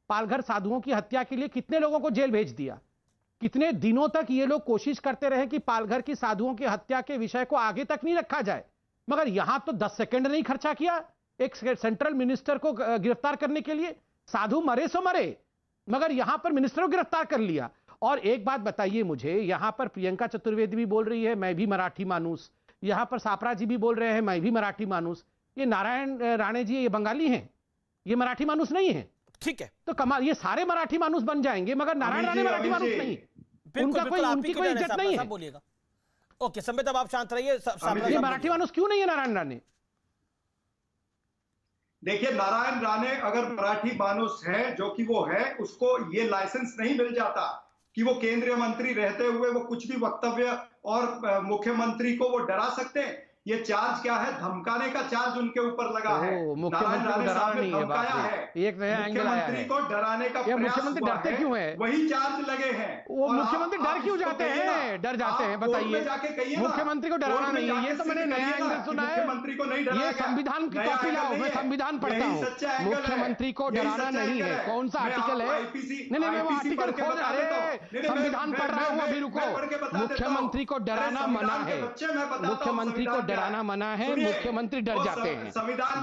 पालघर साधुओं की हत्या के लिए कितने लोगों को जेल भेज दिया? कितने दिनों तक ये लोग कोशिश करते रहे कि पालघर की साधुओं की हत्या के विषय को आगे तक नहीं रखा जाए, मगर यहां तो 10 सेकंड नहीं खर्चा किया एक सेंट्रल मिनिस्टर को गिरफ्तार करने के लिए। साधु मरे सो मरे, मगर यहां पर मिनिस्टर को गिरफ्तार कर लिया। और एक बात बताइए मुझे, यहां पर प्रियंका चतुर्वेदी भी बोल रही है मैं भी मराठी मानूस, यहां पर सापरा जी भी बोल रहे हैं मैं भी मराठी मानूस। ये नारायण राणे जी ये बंगाली हैं, ये मराठी मानूस नहीं है। ठीक है, तो कमाल, ये सारे मराठी मानूस बन जाएंगे मगर नारायण राणे मराठी मानूस नहीं, उनका कोई उनकी कोई इज्जत नहीं है। बोलिएगा। ओके संबित, अब आप शांत रहिए। ये मराठी मानूस क्यों नहीं है नारायण राणे? देखिए, नारायण राणे अगर मराठी मानूस है, जो कि वो है, उसको ये लाइसेंस नहीं मिल जाता कि वो केंद्रीय मंत्री रहते हुए वो कुछ भी वक्तव्य और मुख्यमंत्री को वो डरा सकते हैं। ये चार्ज क्या है? धमकाने का चार्ज उनके ऊपर लगा है। मुख्यमंत्री को डराना नहीं है, बात है एक नया एंगल आया है। को डराने का प्रयास मुख्यमंत्री डरते क्यों है? वही चार्ज लगे हैं। वो मुख्यमंत्री डर क्यों जाते हैं? डर जाते हैं, बताइए। मुख्यमंत्री को डराना नहीं है, ये तो मैंने नया एंगल सुना है। मुख्यमंत्री को नहीं डराया, ये संविधान की कॉपी लाओ, मैं संविधान पढ़ता हूँ। मुख्यमंत्री को डराना नहीं है, कौन सा आर्टिकल है? नहीं नहीं, मैं वो आर्टिकल खोल, अरे संविधान पढ़ रहा हूँ अभी, रुको। मुख्यमंत्री को डराना मना है, मुख्यमंत्री को डराना मना है, मुख्यमंत्री डर जाते हैं।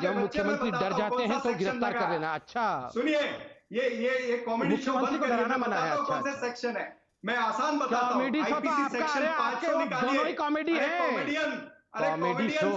जब मुख्यमंत्री डर जाते हैं तो गिरफ्तार कर लेना। अच्छा सुनिए, ये कॉमेडी शो मुख्यमंत्री को डराना मना है। अच्छा, कौन से सेक्शन है मैं आसान बताता हूं। कॉमेडी शो तो आपका, अरे आपके दोनों ही कॉमेडी है। कॉमेडी शो,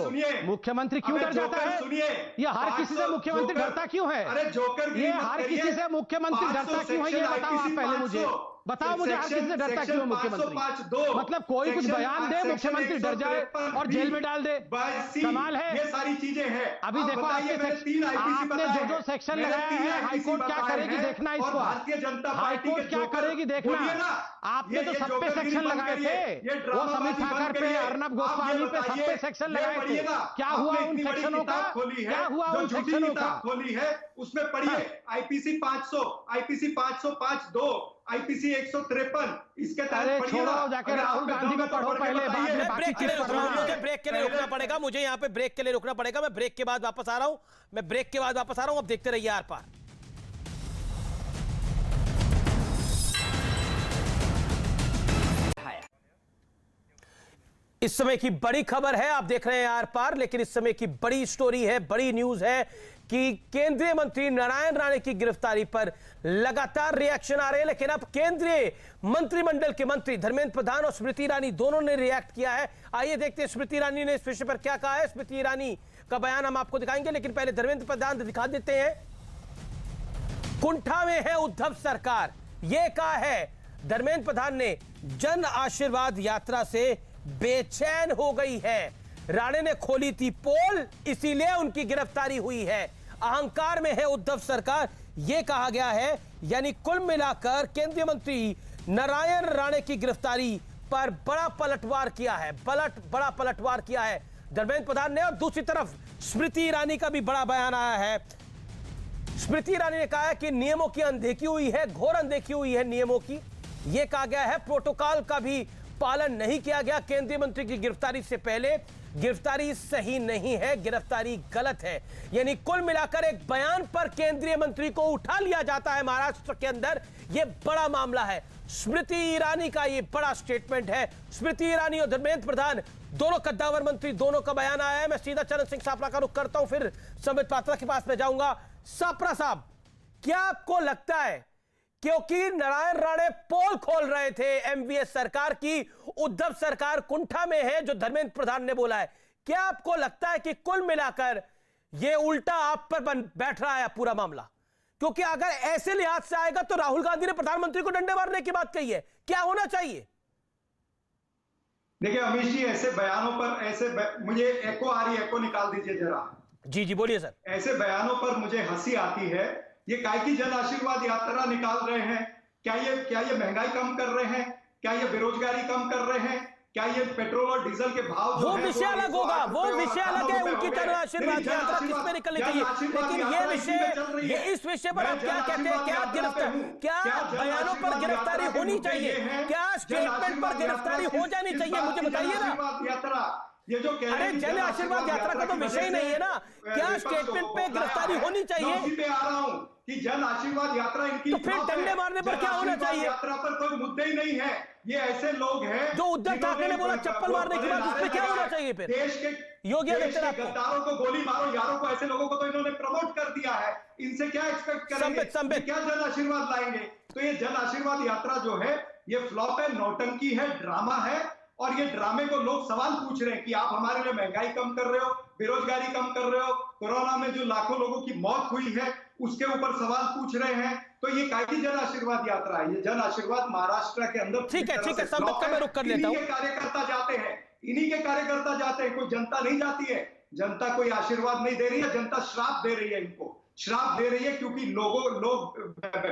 मुख्यमंत्री क्यों डर जाता है? सुनिए, ये हर किसी से मुख्यमंत्री डरता क्यों है? अरे जोकर, ये हर किसी से मुख्यमंत्री डरता क्यों है? ये बताओ आप पहले मुझे, बताओ मुझे हर किसी से डरता क्यों है मुख्यमंत्री? मतलब कोई कुछ बयान दे, मुख्यमंत्री डर जाए और जेल में डाल दे, कमाल है। ये सारी चीजें हैं। अभी देखो आपने जो सेक्शन लगाया है, हाईकोर्ट क्या करेगी देखना इसको। भारतीय जनता पार्टी हाईकोर्ट क्या करेगी देखना। आपने तो सब पे सेक्शन लगाए थे, वो समीर ठाकर पे, अर्नब गोस्वामी पे, सब पे सेक्शन लगाए थे। क्या हुआ उन सेक्शनों का? क्या हुआ उन सेक्शनों का? खोली है उसमें पढ़िए। आईपीसी 500, आईपीसी 505(2), आईपीसी 153, इसके तहत छोड़ो, जाके राहुल गांधी को पढ़ो पहले, बाद में बाकी चीजें पढ़ो। मुझे ब्रेक के लिए रुकना पड़ेगा, मुझे यहाँ पे ब्रेक के लिए रुकना पड़ेगा। मैं ब्रेक के बाद वापस आ रहा हूं, मैं ब्रेक के बाद वापस आ रहा हूं। अब देखते रहिए आर पार। इस समय की बड़ी खबर है, आप देख रहे हैं आर पार, लेकिन इस समय की बड़ी स्टोरी है, बड़ी न्यूज है कि केंद्रीय मंत्री नारायण राणे की गिरफ्तारी पर लगातार रिएक्शन आ रहे हैं। लेकिन अब केंद्रीय मंत्रिमंडल के मंत्री धर्मेंद्र प्रधान और स्मृति ईरानी दोनों ने रिएक्ट किया है। आइए देखते हैं स्मृति ईरानी ने इस विषय पर क्या कहा है। स्मृति ईरानी का बयान हम आपको दिखाएंगे, लेकिन पहले धर्मेंद्र प्रधान दिखा देते हैं। कुंठा में है उद्धव सरकार, यह कहा है धर्मेंद्र प्रधान ने। जन आशीर्वाद यात्रा से बेचैन हो गई है, राणे ने खोली थी पोल, इसीलिए उनकी गिरफ्तारी हुई है। अहंकार में है उद्धव सरकार, यह कहा गया है। यानी कुल मिलाकर केंद्रीय मंत्री नारायण राणे की गिरफ्तारी पर बड़ा पलटवार किया है, बड़ा पलटवार किया है धर्मेंद्र प्रधान ने। और दूसरी तरफ स्मृति ईरानी का भी बड़ा बयान आया है। स्मृति ईरानी ने कहा है कि नियमों की अनदेखी हुई है, घोर अनदेखी हुई है नियमों की। यह कहा गया है प्रोटोकॉल का भी पालन नहीं किया गया केंद्रीय मंत्री की गिरफ्तारी से पहले। गिरफ्तारी सही नहीं है, गिरफ्तारी गलत है। यानी कुल मिलाकर एक बयान पर केंद्रीय मंत्री को उठा लिया जाता है महाराष्ट्र के अंदर, यह बड़ा मामला है। स्मृति ईरानी का यह बड़ा स्टेटमेंट है। स्मृति ईरानी और धर्मेंद्र प्रधान दोनों कद्दावर मंत्री, दोनों का बयान आया है। मैं सीधा चरण सिंह सापरा का रुख करता हूं, फिर संबित पात्रा के पास में जाऊंगा। सापरा साहब, क्या आपको लगता है, क्योंकि नारायण राणे पोल खोल रहे थे एमवीएस सरकार की, उद्धव सरकार कुंठा में है जो धर्मेंद्र प्रधान ने बोला है, क्या आपको लगता है कि कुल मिलाकर यह उल्टा आप पर बैठ रहा है पूरा मामला? क्योंकि अगर ऐसे लिहाज से आएगा तो राहुल गांधी ने प्रधानमंत्री को डंडे मारने की बात कही है, क्या होना चाहिए? देखिए अमित जी, ऐसे बयानों पर मुझे एको आ रही, एको निकाल दीजिए जरा। जी बोलिए सर। ऐसे बयानों पर मुझे हंसी आती है। ये काय की जन आशीर्वाद यात्रा निकाल रहे हैं? क्या ये महंगाई कम कर रहे हैं? क्या ये बेरोजगारी कम कर रहे हैं? क्या ये पेट्रोल और डीजल के भाव वो विषय अलग होगा, वो विषय अलग है। उनकी जन आशीर्वाद यात्रा किस पे निकलनी चाहिए, लेकिन ये विषय, ये इस विषय पर आप क्या कहते हैं? क्या बयानों पर गिरफ्तारी होनी चाहिए? क्या स्टेटमेंट पर गिरफ्तारी हो जानी चाहिए? मुझे बताइए ना। यात्रा ये जो कह रहे हैं, जन आशीर्वाद यात्रा का तो विषय ही नहीं है ना। क्या स्टेटमेंट पे गिरफ्तारी होनी चाहिए? आ रहा हूं कि जन आशीर्वाद यात्रा इनकी, तो फिर डंडे मारने पर क्या होना चाहिए? यात्रा पर कोई मुद्दे ही नहीं है। ये ऐसे लोग हैं जो उद्धव ठाकरे ने बोला चप्पल मारने की बात, उस पर क्या होना चाहिए फिर? देश के योगी देश आदित्यनाथ के को। गद्दारों को गोली मारो यारों को, ऐसे लोगों को तो इन्होंने प्रमोट कर दिया है, इनसे क्या एक्सपेक्ट करेंगे? संबित। क्या जन आशीर्वाद लाएंगे? तो ये जन आशीर्वाद यात्रा जो है ये फ्लॉप है, नौटंकी है, ड्रामा है। और ये ड्रामे को लोग सवाल पूछ रहे हैं कि आप हमारे लिए महंगाई कम कर रहे हो, बेरोजगारी कम कर रहे हो, कोरोना में जो लाखों लोगों की मौत हुई है उसके ऊपर सवाल पूछ रहे हैं। तो ये कायदी जन आशीर्वाद यात्रा है, ये जन आशीर्वाद महाराष्ट्र के अंदर ठीक है संबित का मैं रुक कर लेता हूं। इन्हीं के कार्यकर्ता जाते हैं, इन्हीं के कार्यकर्ता जाते हैं, कोई जनता नहीं जाती है। जनता कोई आशीर्वाद नहीं दे रही है, जनता श्राप दे रही है, इनको श्राप दे रही है क्योंकि लोग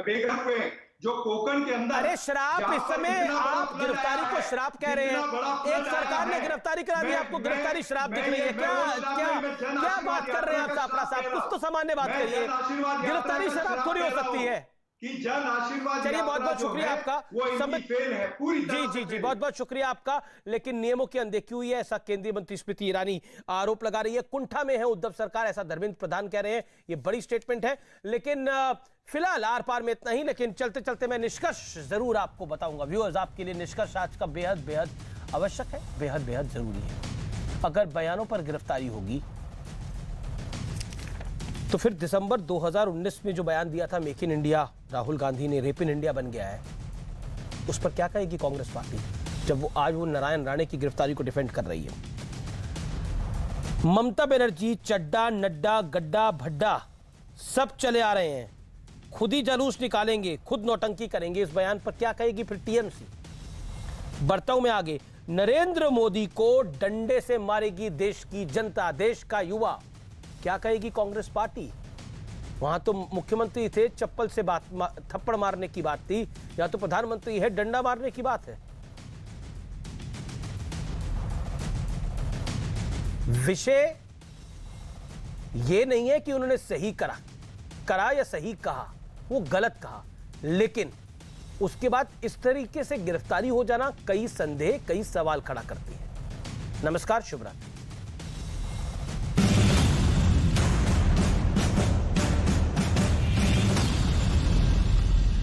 बेघर हुए हैं जो कोकण के अंदर। अरे श्राप, इस समय आप गिरफ्तारी को श्राप कह रहे हैं। एक सरकार ने गिरफ्तारी करा दी, आपको गिरफ्तारी श्राप दिख रही है। क्या बात कर रहे हैं आप साफरा साहब? कुछ तो सामान्य बात करिए, गिरफ्तारी श्राप थोड़ी हो सकती है कि जन आशीर्वाद। चलिए बहुत बहुत शुक्रिया आपका फेल है पूरी तरह से। जी बहुत बहुत शुक्रिया आपका। लेकिन नियमों की अनदेखी हुई है, ऐसा केंद्रीय मंत्री स्मृति ईरानी आरोप लगा रही है। कुंठा में है उद्धव सरकार, ऐसा धर्मेंद्र प्रधान कह रहे हैं। ये बड़ी स्टेटमेंट है। लेकिन फिलहाल आर पार में इतना ही। लेकिन चलते चलते मैं निष्कर्ष जरूर आपको बताऊंगा। व्यूअर्स, आपके लिए निष्कर्ष आज का बेहद बेहद आवश्यक है, बेहद बेहद जरूरी है। अगर बयानों पर गिरफ्तारी होगी तो फिर दिसंबर 2019 में जो बयान दिया था make in India, Rahul Gandhi ने रेप इन इंडिया बन गया है, उस पर क्या कहेगी कांग्रेस पार्टी जब वो आज नारायण राणे की गिरफ्तारी को डिफेंड कर रही है? ममता बनर्जी चड्डा नड्डा गड्ढा भड्डा सब चले आ रहे हैं, खुद ही जुलूस निकालेंगे, खुद नौटंकी करेंगे, इस बयान पर क्या कहेगी फिर टीएमसी? बढ़ता हूं मैं आगे। नरेंद्र मोदी को डंडे से मारेगी देश की जनता, देश का युवा, क्या कहेगी कांग्रेस पार्टी? वहां तो मुख्यमंत्री थे, चप्पल से थप्पड़ मारने की बात थी, या तो प्रधानमंत्री है, डंडा मारने की बात है। विषय ये नहीं है कि उन्होंने सही करा या सही कहा, वो गलत कहा, लेकिन उसके बाद इस तरीके से गिरफ्तारी हो जाना कई संदेह, कई सवाल खड़ा करती है। नमस्कार, शुभ रात्रि।